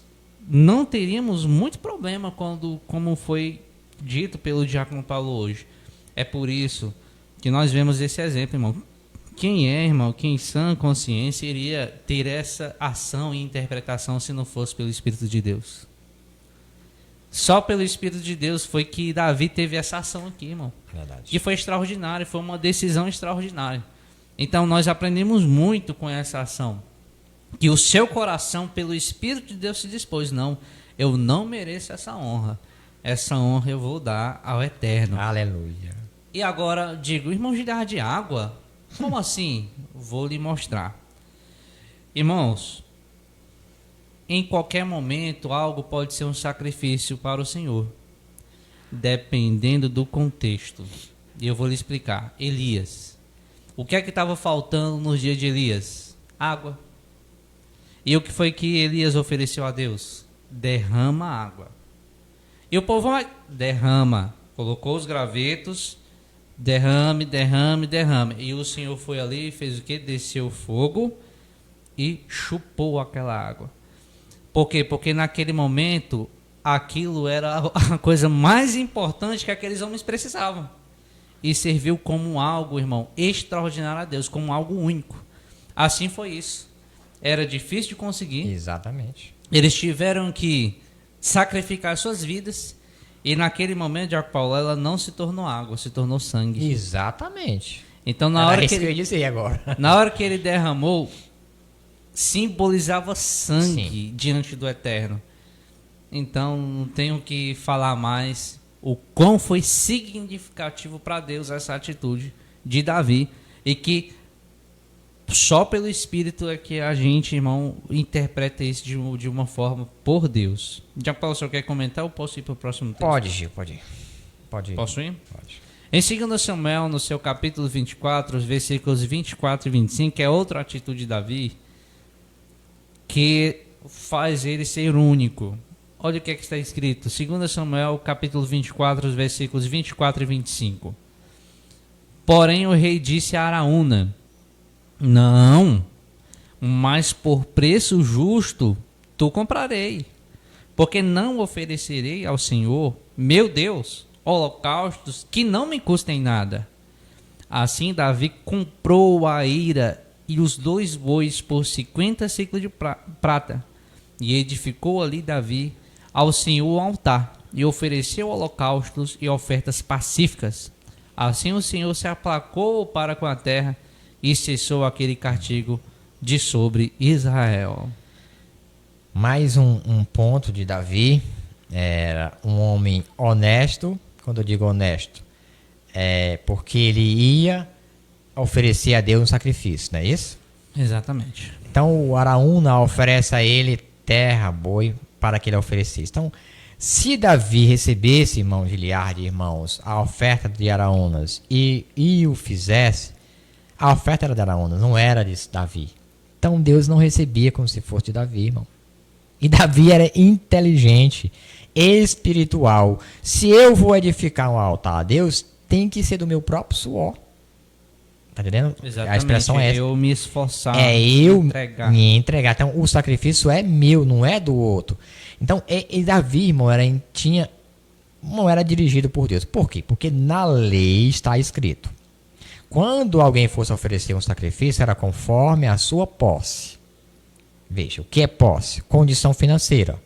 não teríamos muito problema como foi dito pelo diácono Paulo hoje. É por isso que nós vemos esse exemplo, irmão. Quem irmão, quem em sã consciência iria ter essa ação e interpretação se não fosse pelo Espírito de Deus? Só pelo Espírito de Deus foi que Davi teve essa ação aqui, irmão. Verdade. Que foi extraordinária, foi uma decisão extraordinária. Então nós aprendemos muito com essa ação. Que o seu coração, pelo Espírito de Deus, se dispôs. Não, eu não mereço essa honra. Essa honra eu vou dar ao Eterno. Aleluia. E agora, digo, irmão Giliardi de água? Como assim? Vou lhe mostrar. Irmãos, em qualquer momento, algo pode ser um sacrifício para o Senhor. Dependendo do contexto. E eu vou lhe explicar. Elias. O que é que estava faltando nos dias de Elias? Água. E o que foi que Elias ofereceu a Deus? Derrama água. E o povo derrama. Colocou os gravetos. Derrame, derrame, derrame. E o Senhor foi ali e fez o quê? Desceu o fogo e chupou aquela água. Por quê? Porque naquele momento, aquilo era a coisa mais importante que aqueles homens precisavam. E serviu como algo, irmão, extraordinário a Deus, como algo único. Assim foi isso. Era difícil de conseguir. Exatamente. Eles tiveram que sacrificar suas vidas. E naquele momento, Diaco Paulo, ela não se tornou água, se tornou sangue. Exatamente. Então, na hora que eu ia dizer agora. na hora que ele derramou, simbolizava sangue Sim. diante do Eterno. Então, não tenho que falar mais o quão foi significativo para Deus essa atitude de Davi. E que só pelo Espírito é que a gente, irmão, interpreta isso de uma forma por Deus. Já Paulo, o senhor quer comentar ou posso ir para o próximo texto? Pode, Gil, pode ir. Pode ir. Posso ir? Pode. Em 2 Samuel, no seu capítulo 24, os versículos 24 e 25, é outra atitude de Davi que faz ele ser único. Olha o que está escrito. 2 Samuel, capítulo 24, os versículos 24 e 25. Porém, o rei disse a Araúna: não, mas por preço justo tu comprarei, porque não oferecerei ao Senhor, meu Deus, holocaustos que não me custem nada. Assim Davi comprou a eira e os 2 bois por 50 ciclos de prata, e edificou ali Davi ao Senhor um altar, e ofereceu holocaustos e ofertas pacíficas. Assim o Senhor se aplacou para com a terra, e cessou aquele castigo de sobre Israel. Mais um ponto de Davi, era um homem honesto. Quando eu digo honesto, é porque ele ia oferecer a Deus um sacrifício, não é isso? Exatamente. Então o Araúna oferece a ele terra, boi, para que ele oferecesse. Então, se Davi recebesse, irmão Giliardi, irmãos, a oferta de Araúnas e o fizesse, a oferta era de Araúnas, não era de Davi. Então Deus não recebia como se fosse de Davi, irmão. E Davi era inteligente, espiritual. Se eu vou edificar um altar a Deus, tem que ser do meu próprio suor. Tá entendendo? Exatamente. A expressão é essa. Eu me esforçar. Eu entregar. me entregar. Então, o sacrifício é meu, não é do outro. Então, Davi, irmão, não era dirigido por Deus. Por quê? Porque na lei está escrito: quando alguém fosse oferecer um sacrifício, era conforme a sua posse. Veja, o que é posse? Condição financeira.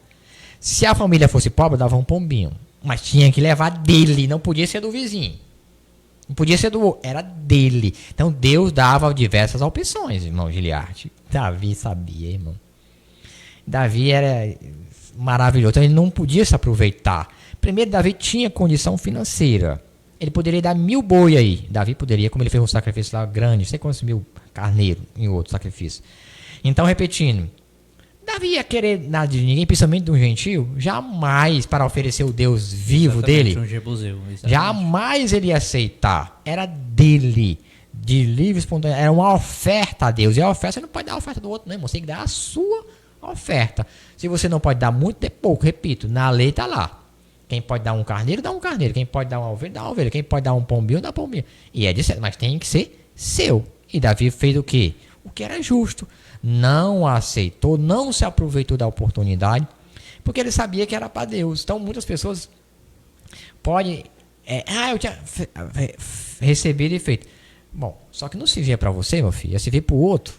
Se a família fosse pobre, dava um pombinho. Mas tinha que levar dele, não podia ser do vizinho. Não podia ser do outro, era dele. Então Deus dava diversas opções, irmão Giliardi. Davi sabia, irmão. Davi era maravilhoso. Então ele não podia se aproveitar. Primeiro, Davi tinha condição financeira. Ele poderia dar 1000 boi aí. Davi poderia, como ele fez um sacrifício lá grande, não sei quantos 1000 carneiros em outro sacrifício. Então, repetindo, Davi ia querer nada de ninguém, principalmente de um gentio, jamais para oferecer o Deus vivo dele. Um jebuseu, jamais ele ia aceitar. Era dele, de livre espontânea. Era uma oferta a Deus. E a oferta, você não pode dar a oferta do outro, não, irmão. Você tem que dar a sua oferta. Se você não pode dar muito, dê pouco. Repito, na lei está lá. Quem pode dar um carneiro, dá um carneiro. Quem pode dar uma ovelha, dá uma ovelha. Quem pode dar um pombinho, dá um pombinho. E é de certo, mas tem que ser seu. E Davi fez o quê? O que era justo. Não aceitou, não se aproveitou da oportunidade, porque ele sabia que era para Deus. Então muitas pessoas podem, eu tinha recebido e feito. Bom, só que não servia para você, meu filho, ia servir para o outro.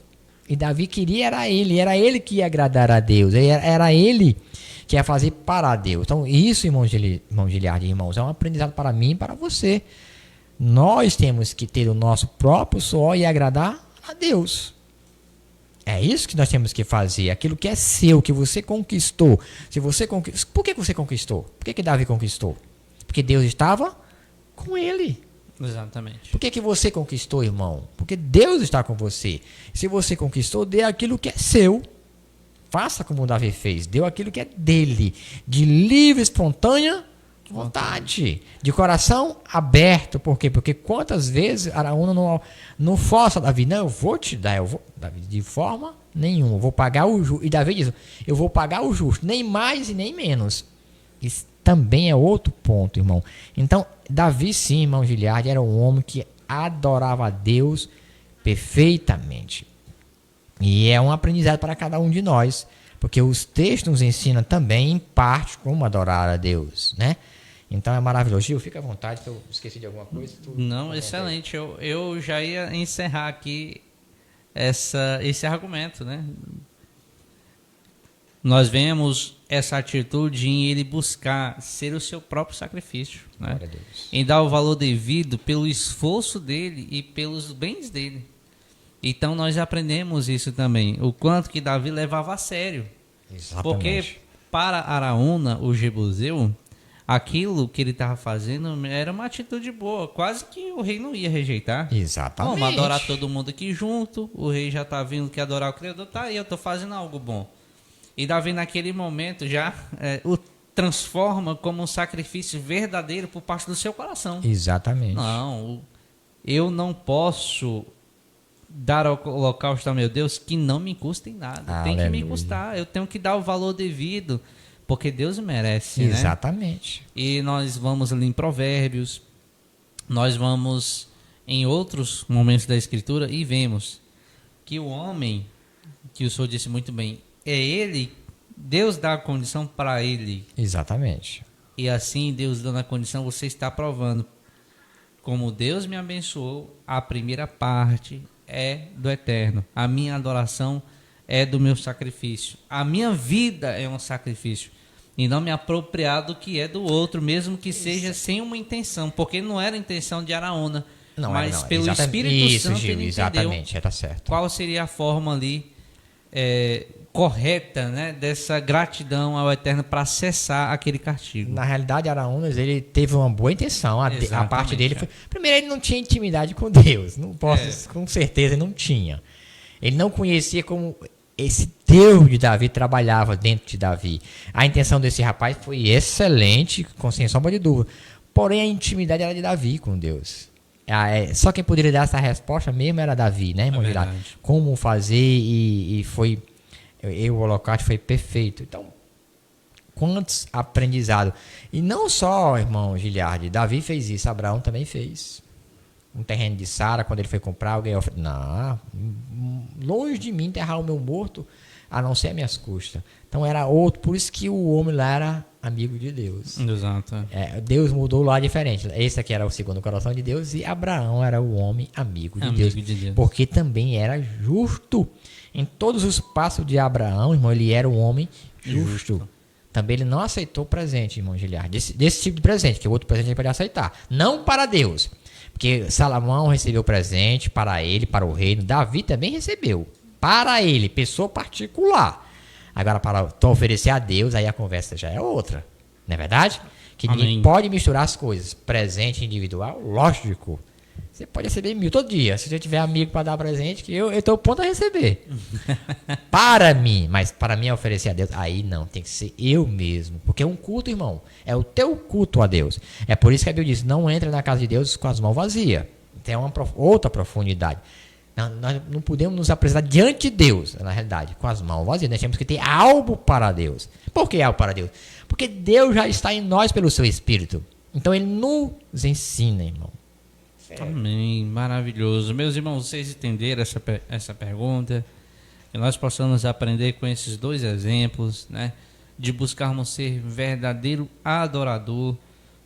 E Davi queria, era ele que ia agradar a Deus, era ele que ia fazer para Deus. Então isso, irmão Giliardi, irmãos, é um aprendizado para mim e para você. Nós temos que ter o nosso próprio suor e agradar a Deus. É isso que nós temos que fazer. Aquilo que é seu, que você conquistou. Se você conquistou, por que você conquistou? Por que Davi conquistou? Porque Deus estava com ele. Exatamente. Por que você conquistou, irmão? Porque Deus está com você. Se você conquistou, dê aquilo que é seu. Faça como Davi fez. Deu aquilo que é dele. De livre, espontânea vontade. De coração aberto. Por quê? Porque quantas vezes Araúna não força Davi. Não, eu vou te dar. Davi, de forma nenhuma. Eu vou pagar o justo. E Davi diz, eu vou pagar o justo. Nem mais e nem menos. Isso também é outro ponto, irmão. Então, Davi sim, irmão Giliardi, era um homem que adorava a Deus perfeitamente. E é um aprendizado para cada um de nós. Porque os textos nos ensinam também, em parte, como adorar a Deus, né? Então é maravilhoso. Gil, fica à vontade, se eu esqueci de alguma coisa. Não, excelente. Eu já ia encerrar aqui esse argumento, né? Nós vemos essa atitude em ele buscar ser o seu próprio sacrifício, né? Em dar o valor devido pelo esforço dele e pelos bens dele. Então nós aprendemos isso também, o quanto que Davi levava a sério. Exatamente. Porque para Araúna, o jebuseu, aquilo que ele estava fazendo era uma atitude boa, quase que o rei não ia rejeitar. Exatamente. Vamos adorar todo mundo aqui junto, o rei já está vindo que adorar o Criador, tá aí, eu estou fazendo algo bom. E Davi naquele momento já o transforma como um sacrifício verdadeiro por parte do seu coração. Exatamente. Não, eu não posso dar ao holocausto ao meu Deus que não me custa em nada. Aleluia. Tem que me custar, eu tenho que dar o valor devido, porque Deus merece. Exatamente. Né? E nós vamos ali em Provérbios, nós vamos em outros momentos da Escritura e vemos que o homem, que o Senhor disse muito bem, é ele, Deus dá a condição para ele. Exatamente. E assim, Deus dando a condição, você está provando. Como Deus me abençoou, a primeira parte é do eterno. A minha adoração é do meu sacrifício. A minha vida é um sacrifício. E não me apropriar do que é do outro, mesmo que seja sem uma intenção. Porque não era a intenção de Araúna. Não, mas não. pelo Espírito Santo Gil, ele exatamente, entendeu tá certo. qual seria a forma ali correta, né, dessa gratidão ao Eterno para cessar aquele castigo. Na realidade, Araúnas, ele teve uma boa intenção. A parte dele foi... Primeiro, ele não tinha intimidade com Deus. Não posso, com certeza, ele não tinha. Ele não conhecia como esse Deus de Davi trabalhava dentro de Davi. A intenção desse rapaz foi excelente, sem sombra de dúvida. Porém, a intimidade era de Davi com Deus. Só quem poderia dar essa resposta mesmo era Davi, né, irmão Gilberto? Como fazer e foi... O holocausto foi perfeito. Então, quantos aprendizados. E não só, irmão Giliardi, Davi fez isso, Abraão também fez. Um terreno de Sara, quando ele foi comprar, alguém não, longe de mim enterrar o meu morto, a não ser a minhas custas. Então era outro, por isso que o homem lá era amigo de Deus. Exato. Deus mudou lá diferente. Esse aqui era o segundo coração de Deus e Abraão era o homem amigo de Deus. Porque também era justo. Em todos os passos de Abraão, irmão, ele era um homem justo. Também ele não aceitou presente, irmão Giliardi. Desse tipo de presente, que o outro presente ele pode aceitar. Não para Deus. Porque Salomão recebeu presente para ele, para o reino. Davi também recebeu. Para ele, pessoa particular. Agora, para oferecer a Deus, aí a conversa já é outra. Não é verdade? Que ninguém pode misturar as coisas. Presente individual, lógico. Você pode receber 1000 todo dia. Se você tiver amigo para dar presente, que eu estou pronto a receber. Para mim. Mas para mim é oferecer a Deus. Aí não, tem que ser eu mesmo. Porque é um culto, irmão. É o teu culto a Deus. É por isso que a Bíblia diz, não entra na casa de Deus com as mãos vazias. Tem uma outra profundidade. Nós não podemos nos apresentar diante de Deus, na realidade, com as mãos vazias. Nós temos que ter algo para Deus. Por que algo para Deus? Porque Deus já está em nós pelo seu Espírito. Então Ele nos ensina, irmão. Amém, maravilhoso. Meus irmãos, vocês entenderam essa pergunta? Que nós possamos aprender com esses dois exemplos, né? De buscarmos ser verdadeiro adorador,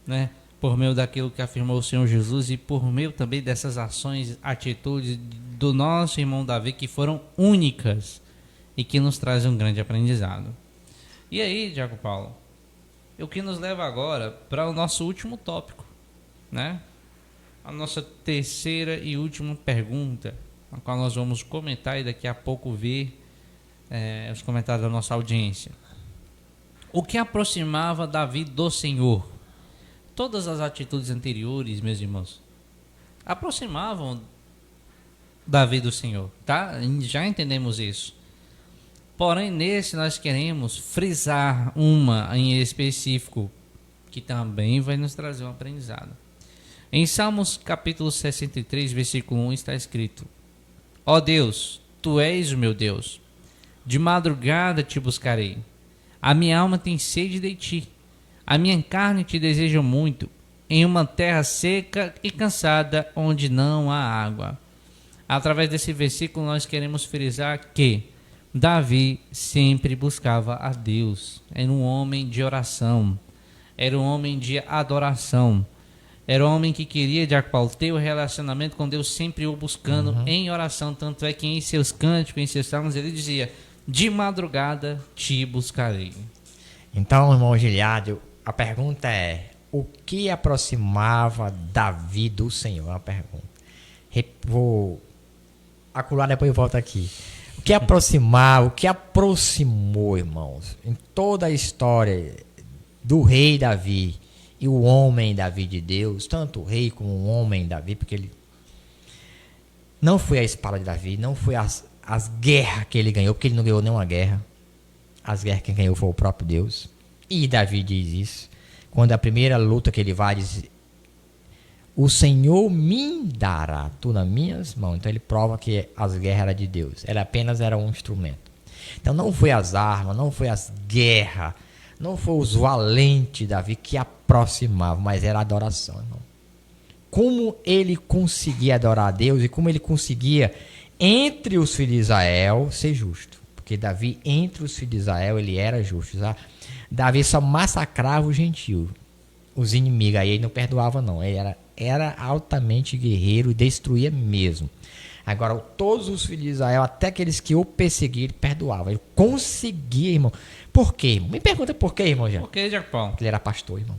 né? Por meio daquilo que afirmou o Senhor Jesus e por meio também dessas ações, atitudes do nosso irmão Davi que foram únicas e que nos trazem um grande aprendizado. E aí, Diaco Paulo, o que nos leva agora para o nosso último tópico, né? A nossa terceira e última pergunta, a qual nós vamos comentar e daqui a pouco ver os comentários da nossa audiência. O que aproximava Davi do Senhor? Todas as atitudes anteriores, meus irmãos, aproximavam Davi do Senhor, tá? Já entendemos isso. Porém, nesse nós queremos frisar uma em específico, que também vai nos trazer um aprendizado. Em Salmos capítulo 63, versículo 1 está escrito: Ó Deus, Tu és o meu Deus, de madrugada te buscarei. A minha alma tem sede de Ti, a minha carne te deseja muito, em uma terra seca e cansada, onde não há água. Através desse versículo nós queremos frisar que Davi sempre buscava a Deus. Era um homem de oração, era um homem de adoração. Era um homem que queria, Diaco Paulo, ter o relacionamento com Deus, sempre o buscando em oração. Tanto é que em seus cânticos, em seus salmos, ele dizia: de madrugada te buscarei. Então, irmão Giliardi, a pergunta é: o que aproximava Davi do Senhor? É uma pergunta. Vou acular, depois eu volto aqui. O que aproximava, o que aproximou, irmãos, em toda a história do rei Davi e o homem Davi de Deus, tanto o rei como o homem Davi, porque ele não foi a espada de Davi, não foi as guerras que ele ganhou, porque ele não ganhou nenhuma guerra. As guerras quem ganhou foi o próprio Deus. E Davi diz isso. Quando a primeira luta que ele vai, diz: o Senhor me dará tudo nas minhas mãos. Então ele prova que as guerras eram de Deus. Ela apenas era um instrumento. Então não foi as armas, não foi as guerras, não foi os valentes de Davi que aproximavam, mas era a adoração, irmão. Como ele conseguia adorar a Deus e como ele conseguia, entre os filhos de Israel, ser justo. Porque Davi, entre os filhos de Israel, ele era justo. Tá? Davi só massacrava os gentios, os inimigos. Aí ele não perdoava, não. Ele era altamente guerreiro e destruía mesmo. Agora, todos os filhos de Israel, até aqueles que o perseguiam, ele perdoava. Ele conseguia, irmão. Por quê, irmão? Me pergunta por quê, irmão, já? Por quê, Diaco Paulo? Porque ele era pastor, irmão.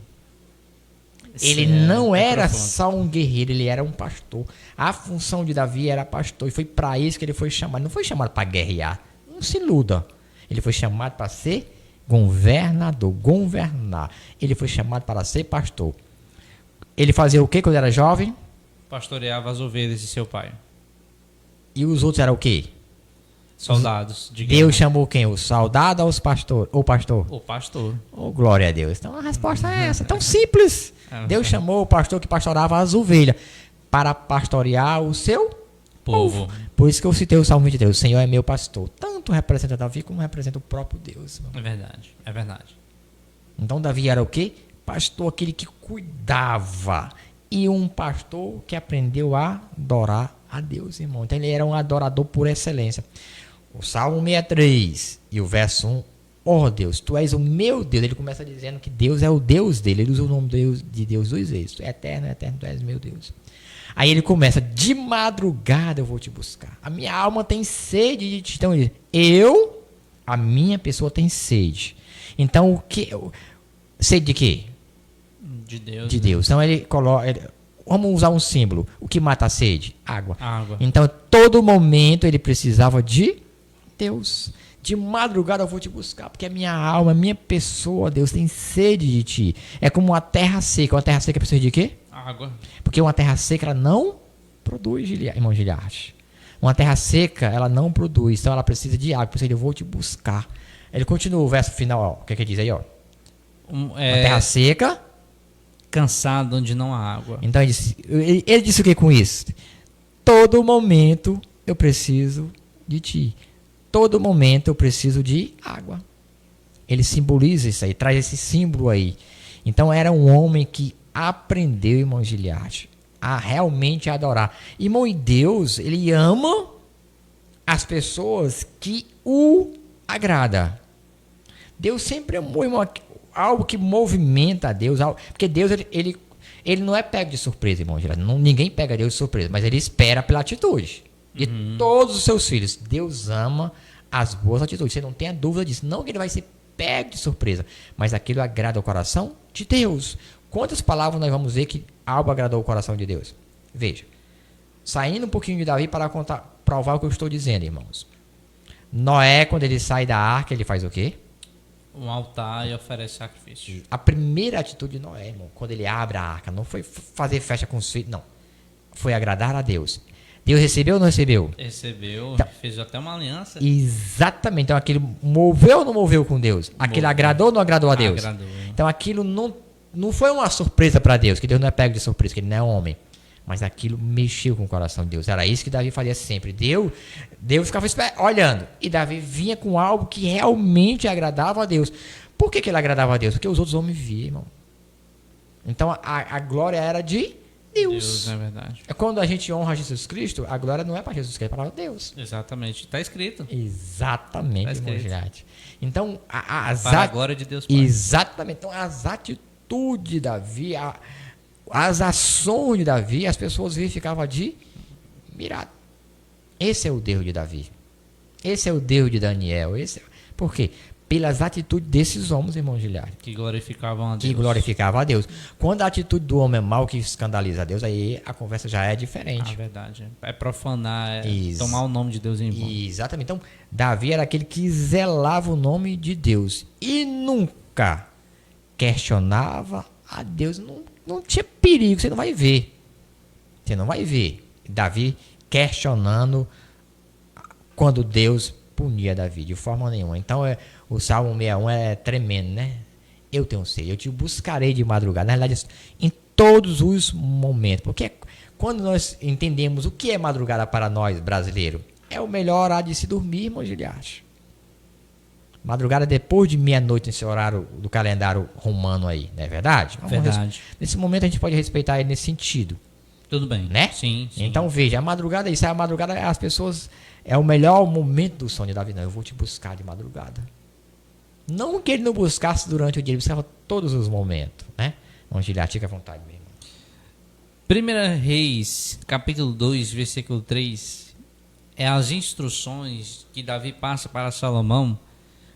Ele não era só um guerreiro, ele era um pastor. A função de Davi era pastor. E foi para isso que ele foi chamado. Não foi chamado para guerrear. Não se iluda. Ele foi chamado para ser governador, governar. Ele foi chamado para ser pastor. Ele fazia o que quando era jovem? Pastoreava as ovelhas de seu pai. E os outros eram o quê? Soldados de guerra. Deus chamou quem? O soldado ou os pastor? Ou pastor? O pastor. Oh, glória a Deus. Então a resposta é essa, tão simples. Deus chamou o pastor que pastorava as ovelhas para pastorear o seu povo. Por isso que eu citei o Salmo 23. O Senhor é meu pastor. Tanto representa Davi como representa o próprio Deus. É verdade, é verdade. Então Davi era o quê? Pastor, aquele que cuidava. E um pastor que aprendeu a adorar a Deus, irmão. Então ele era um adorador por excelência. O Salmo 63 e o verso 1. Oh Deus, tu és o meu Deus. Ele começa dizendo que Deus é o Deus dele. Ele usa o nome de Deus duas vezes. Tu é eterno, eterno, tu és meu Deus. Aí ele começa, de madrugada eu vou te buscar. A minha alma tem sede de ti. Então ele diz, a minha pessoa tem sede. Então o que? Sede de quê? De Deus. De Deus. Então ele coloca... Vamos usar um símbolo. O que mata a sede? Água. Então, todo momento ele precisava de Deus. De madrugada eu vou te buscar, porque a minha alma, a minha pessoa, Deus, tem sede de ti. É como uma terra seca. Uma terra seca precisa de quê? Água. Porque uma terra seca, ela não produz, irmão Giliarte. Uma terra seca, ela não produz. Então, ela precisa de água. Por isso, eu vou te buscar. Ele continua o verso final, ó. O que é que diz aí, ó? Uma terra seca... Cansado onde não há água. Então ele disse o que com isso? Todo momento eu preciso de ti. Todo momento eu preciso de água. Ele simboliza isso aí, traz esse símbolo aí. Então era um homem que aprendeu, irmão Giliarte, a realmente adorar. Irmão, e Deus, ele ama as pessoas que o agrada. Deus sempre amou, irmão, algo que movimenta a Deus, porque Deus ele não é pego de surpresa, irmão. Ninguém pega Deus de surpresa, mas ele espera pela atitude de todos os seus filhos. Deus ama as boas atitudes, você não tenha dúvida disso. Não que ele vai ser pego de surpresa, mas aquilo agrada o coração de Deus. Quantas palavras nós vamos ver que algo agradou o coração de Deus? Veja, saindo um pouquinho de Davi para provar o que eu estou dizendo, irmãos. Noé, quando ele sai da arca, ele faz o quê? Um altar e oferece sacrifício. A primeira atitude de Noé, irmão, quando ele abre a arca, não foi fazer festa com os filhos, não. Foi agradar a Deus. Deus recebeu ou não recebeu? Recebeu, então, fez até uma aliança. Exatamente. Então aquilo moveu ou não moveu com Deus? Aquilo agradou ou não agradou a Deus? Agradou. Então aquilo não foi uma surpresa para Deus, que Deus não é pego de surpresa, que ele não é homem. Mas aquilo mexeu com o coração de Deus. Era isso que Davi fazia sempre. Deus ficava olhando. E Davi vinha com algo que realmente agradava a Deus. Por que ele agradava a Deus? Porque os outros homens viam, irmão. Então a glória era de Deus. Deus, é verdade. É quando a gente honra Jesus Cristo, a glória não é para Jesus Cristo, é para Deus. Exatamente. Está escrito. Exatamente, irmão Giliarte. Então, para a glória de Deus Pai. Exatamente. Então, as atitudes de Davi, as ações de Davi, as pessoas viam e ficavam admiradas. Esse é o Deus de Davi. Esse é o Deus de Daniel. Por quê? Pelas atitudes desses homens, irmão Giliarte. Que glorificavam a Deus. Que glorificavam a Deus. Quando a atitude do homem é mal, que escandaliza a Deus, aí a conversa já é diferente. É verdade. É profanar, tomar o nome de Deus em vão. Exatamente. Então, Davi era aquele que zelava o nome de Deus. E nunca questionava a Deus. Não tinha perigo, você não vai ver. Você não vai ver Davi questionando quando Deus punia Davi, de forma nenhuma. Então, o Salmo 61 é tremendo, né? Eu tenho sede, eu te buscarei de madrugada. Na realidade, em todos os momentos. Porque quando nós entendemos o que é madrugada para nós, brasileiros, é o melhor horário de se dormir, irmão Giliarte. Madrugada depois de meia-noite, nesse horário do calendário romano aí, não é verdade? Verdade. Nesse momento a gente pode respeitar ele nesse sentido. Tudo bem. Né? Sim. Então veja, a madrugada, isso é a madrugada, as pessoas, é o melhor momento do sono de Davi. Não, eu vou te buscar de madrugada. Não que ele não buscasse durante o dia, ele buscava todos os momentos, né? Onde ele atica à vontade mesmo. 1 Reis, capítulo 2, versículo 3, é as instruções que Davi passa para Salomão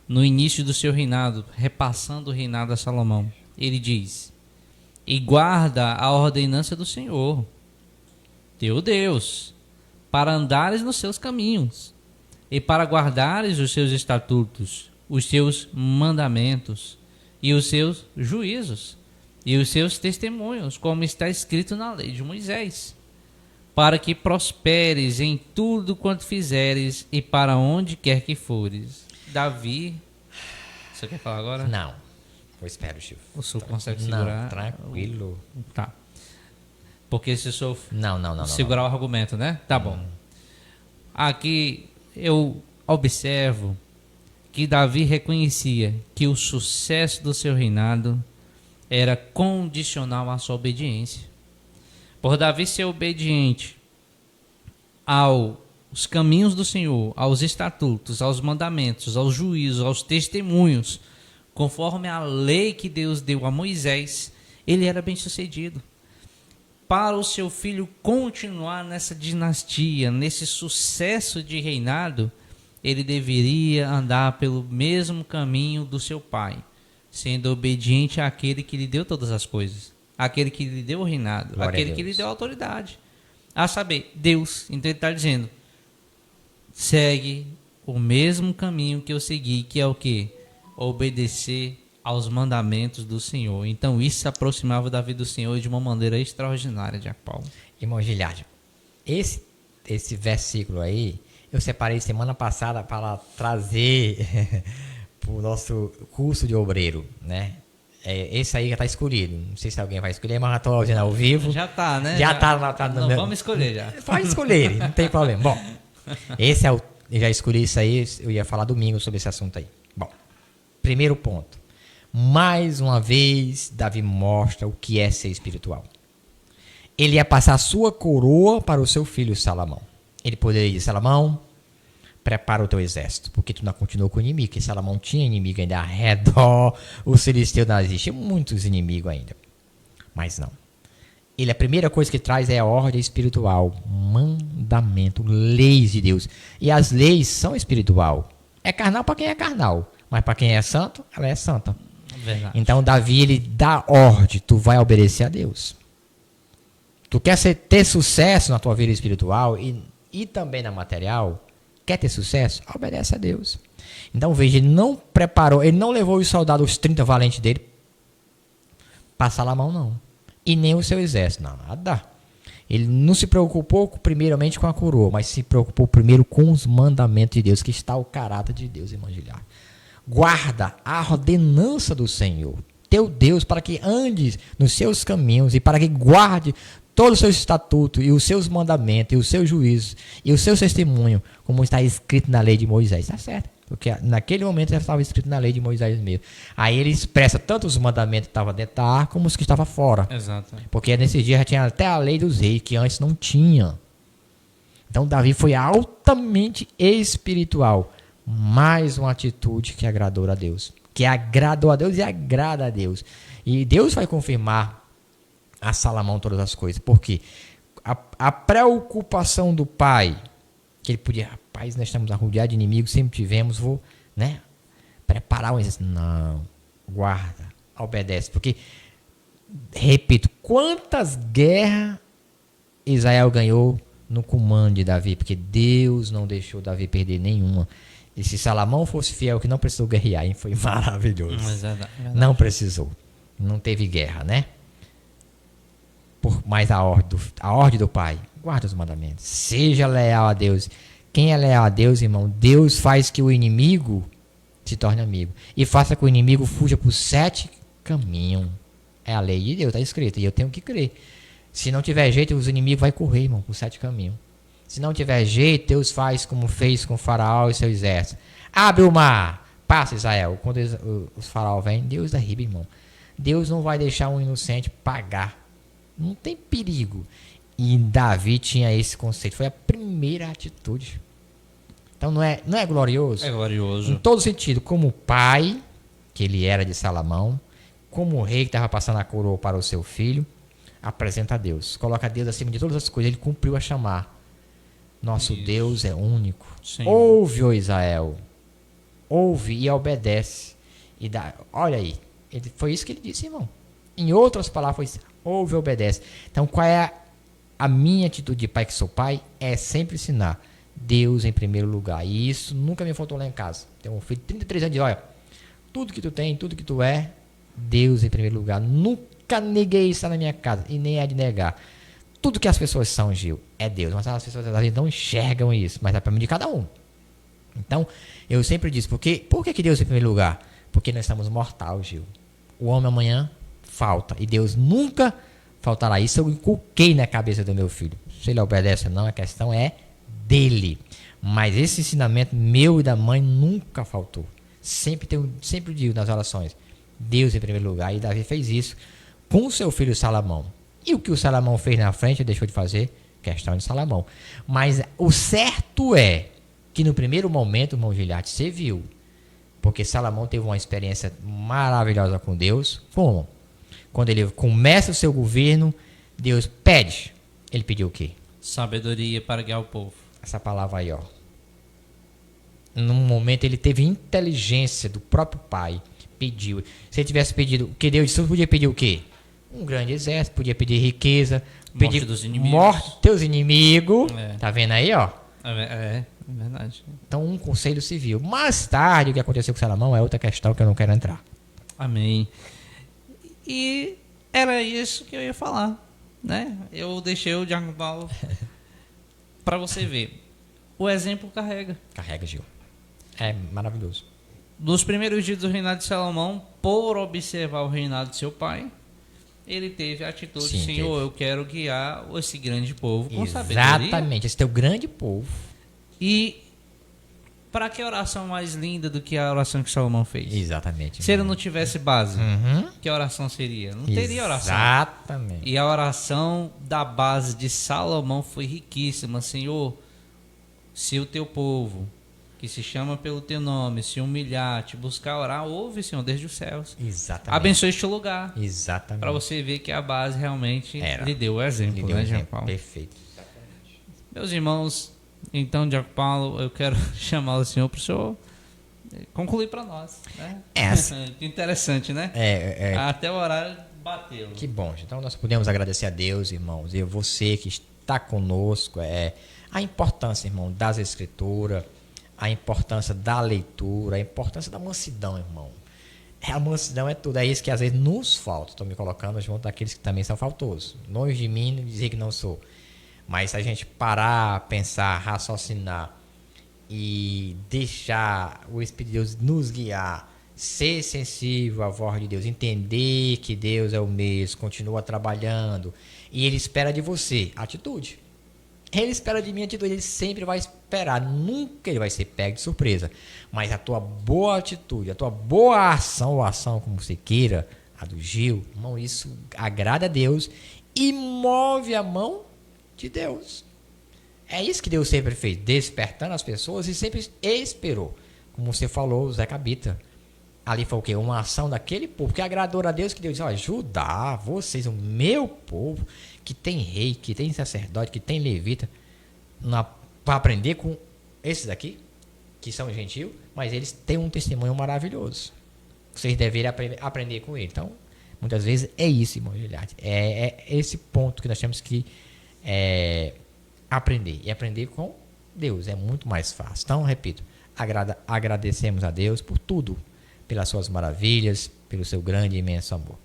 no início do seu reinado, repassando o reinado a Salomão. Ele diz: e guarda a ordenança do Senhor, teu Deus, para andares nos seus caminhos, e para guardares os seus estatutos, os seus mandamentos e os seus juízos e os seus testemunhos, como está escrito na lei de Moisés, para que prosperes em tudo quanto fizeres e para onde quer que fores. Davi, você quer falar agora? Não. Eu espero, Chico. O senhor consegue segurar? Não, tranquilo. Tá. Porque se o senhor Não. segurar o argumento, né? Tá bom. Aqui eu observo que Davi reconhecia que o sucesso do seu reinado era condicional à sua obediência. Por Davi ser obediente aos caminhos do Senhor, aos estatutos, aos mandamentos, aos juízos, aos testemunhos, conforme a lei que Deus deu a Moisés, ele era bem-sucedido. Para o seu filho continuar nessa dinastia, nesse sucesso de reinado, ele deveria andar pelo mesmo caminho do seu pai, sendo obediente àquele que lhe deu todas as coisas, àquele que lhe deu o reinado, Glória àquele a que lhe Deus. deu a autoridade. A saber, Deus. Então ele está dizendo, segue o mesmo caminho que eu segui, que é o quê? Obedecer aos mandamentos do Senhor. Então isso se aproximava Davi do Senhor de uma maneira extraordinária, de Paulo. Irmão Gilhard, esse versículo aí, eu separei semana passada para trazer para o nosso curso de obreiro, né? Esse aí já está escolhido. Não sei se alguém vai escolher, mas já estou ouvindo ao vivo. Já está, né? Já está no não, meu... vamos escolher já. Pode escolher, não tem problema. Bom, esse é o... Eu já escolhi isso aí, eu ia falar domingo sobre esse assunto aí. Bom, primeiro ponto. Mais uma vez, Davi mostra o que é ser espiritual. Ele ia passar a sua coroa para o seu filho Salomão. Ele poderia dizer, Salomão, prepara o teu exército, porque tu não continuou com o inimigo, porque Salomão tinha inimigo ainda ao redor, os filisteus não existiam, muitos inimigos ainda. Mas não. Ele, a primeira coisa que traz é a ordem espiritual, mandamento, leis de Deus. E as leis são espiritual. É carnal para quem é carnal, mas para quem é santo, ela é santa. Verdade. Então Davi, ele dá ordem, tu vai obedecer a Deus. Tu quer ter sucesso na tua vida espiritual e também na material, quer ter sucesso? Obedece a Deus. Então veja, ele não preparou, ele não levou os soldados, os 30 valentes dele, para Salomão não. E nem o seu exército, não, nada. Ele não se preocupou primeiramente com a coroa, mas se preocupou primeiro com os mandamentos de Deus, que está o caráter de Deus, irmão Gilhard. Guarda a ordenança do Senhor, teu Deus, para que andes nos seus caminhos e para que guarde todos os seus estatutos e os seus mandamentos e os seus juízos e os seus testemunhos, como está escrito na lei de Moisés. Está certo, porque naquele momento já estava escrito na lei de Moisés mesmo. Aí ele expressa tanto os mandamentos que estavam dentro da arca como os que estavam fora. Exato. Porque nesse dia já tinha até a lei dos reis, que antes não tinha. Então Davi foi altamente espiritual. Mais uma atitude que agradou a Deus. Que agradou a Deus e agrada a Deus. E Deus vai confirmar a Salomão todas as coisas. Porque a preocupação do pai, que ele podia, rapaz, nós estamos arrodeados de inimigos, sempre tivemos, vou, né, preparar um exército. Não, guarda, obedece. Porque, repito, quantas guerras Israel ganhou no comando de Davi? Porque Deus não deixou Davi perder nenhuma. E se Salomão fosse fiel, que não precisou guerrear, hein? Foi maravilhoso. Verdade. Não precisou. Não teve guerra, né? Mas a ordem do Pai, guarda os mandamentos. Seja leal a Deus. Quem é leal a Deus, irmão, Deus faz que o inimigo se torne amigo. E faça que o inimigo fuja por 7 caminhos. É a lei de Deus, está escrito. E eu tenho que crer. Se não tiver jeito, os inimigos vão correr, irmão, por 7 caminhos. Se não tiver jeito, Deus faz como fez com o faraó e seu exército. Abre o mar, passa Israel. Quando os faraó vêm, Deus derriba, irmão. Deus não vai deixar um inocente pagar. Não tem perigo. E Davi tinha esse conceito. Foi a primeira atitude. Então não é glorioso? É glorioso. Em todo sentido. Como pai, que ele era de Salomão. Como rei que estava passando a coroa para o seu filho. Apresenta a Deus. Coloca Deus acima de todas as coisas. Ele cumpriu a chamar. Nosso Isso. Deus é único. Sim. Ouve, ó Israel. Ouve e obedece. Olha aí. Foi isso que ele disse, irmão. Em outras palavras, foi isso. Ouve e obedece. Então, qual é a minha atitude de pai que sou pai? É sempre ensinar. Deus em primeiro lugar. E isso nunca me faltou lá em casa. Tenho um filho de 33 anos e olha, tudo que tu tem, tudo que tu é, Deus em primeiro lugar. Nunca neguei isso na minha casa e nem é de negar. Tudo que as pessoas são, Gil, é Deus. Mas as pessoas às vezes não enxergam isso, mas é para mim de cada um. Então, eu sempre disse, por que Deus em primeiro lugar? Porque nós estamos mortais, Gil. O homem amanhã falta e Deus nunca faltará. Isso eu inculquei na cabeça do meu filho. Se ele obedece ou não, a questão é dele. Mas esse ensinamento meu e da mãe nunca faltou. Sempre digo nas orações, Deus em primeiro lugar. E Davi fez isso com o seu filho Salomão. E o que o Salomão fez na frente, deixou de fazer, questão de Salomão. Mas o certo é que no primeiro momento, irmão Giliarte, você viu. Porque Salomão teve uma experiência maravilhosa com Deus. Como? Quando ele começa o seu governo, Deus pede. Ele pediu o quê? Sabedoria para guiar o povo. Essa palavra aí, ó. Num momento ele teve inteligência do próprio pai. Pediu. Se ele tivesse pedido, o que Deus disse, podia pedir o quê? Um grande exército, podia pedir riqueza, Morte dos inimigos. Morte dos teus inimigos. É. Tá vendo aí, ó? É verdade. Então, um conselho civil. Mais tarde, o que aconteceu com Salomão é outra questão que eu não quero entrar. Amém. E era isso que eu ia falar, né? Eu deixei o Diácono Paulo para você ver. O exemplo carrega. Carrega, Gil. É maravilhoso. Nos primeiros dias do reinado de Salomão, por observar o reinado de seu pai, ele teve a atitude, Sim, Senhor, teve. eu quero guiar esse grande povo com sabedoria. Exatamente, esse teu grande povo. E para que oração mais linda do que a oração que Salomão fez? Exatamente. Se ele não tivesse base, Uhum. que oração seria? Não teria oração. Exatamente. E a oração da base de Salomão foi riquíssima. Senhor, se o teu povo, que se chama pelo teu nome, se humilhar, te buscar orar, ouve, Senhor, desde os céus. Exatamente. Abençoe este lugar. Exatamente. Para você ver que a base realmente Era. lhe deu o exemplo, Ele deu né, um Jean exemplo. Paulo? Perfeito. Meus irmãos, então, Diácono Paulo, eu quero chamar o senhor para o senhor concluir para nós. Né? Que interessante, né? Até o horário bateu. Que bom. Então, nós podemos agradecer a Deus, irmãos, e você que está conosco. A importância, irmão, das escrituras, a importância da leitura, a importância da mansidão, irmão. A mansidão é tudo. É isso que às vezes nos falta. Estou me colocando junto daqueles que também são faltosos. Longe de mim dizer que não sou. Mas se a gente parar, pensar, raciocinar e deixar o Espírito de Deus nos guiar, ser sensível à voz de Deus, entender que Deus é o mesmo, continua trabalhando e Ele espera de você atitude. Ele espera de mim atitude, Ele sempre vai esperar, nunca Ele vai ser pego de surpresa. Mas a tua boa atitude, a tua boa ação, ou ação como você queira, a do Gil, irmão, isso agrada a Deus e move a mão de Deus. É isso que Deus sempre fez, despertando as pessoas e sempre esperou. Como você falou, Zé Cabita. Ali foi o quê? Uma ação daquele povo que agradou a Deus, que Deus disse, ó, Judá, vocês, o meu povo, que tem rei, que tem sacerdote, que tem levita, para aprender com esses aqui, que são gentil, mas eles têm um testemunho maravilhoso. Vocês deveriam aprender com ele. Então, muitas vezes é isso, irmão Giliarte. É esse ponto que nós temos que aprender. E aprender com Deus é muito mais fácil. Então, repito, agradecemos a Deus por tudo, pelas suas maravilhas, pelo seu grande e imenso amor.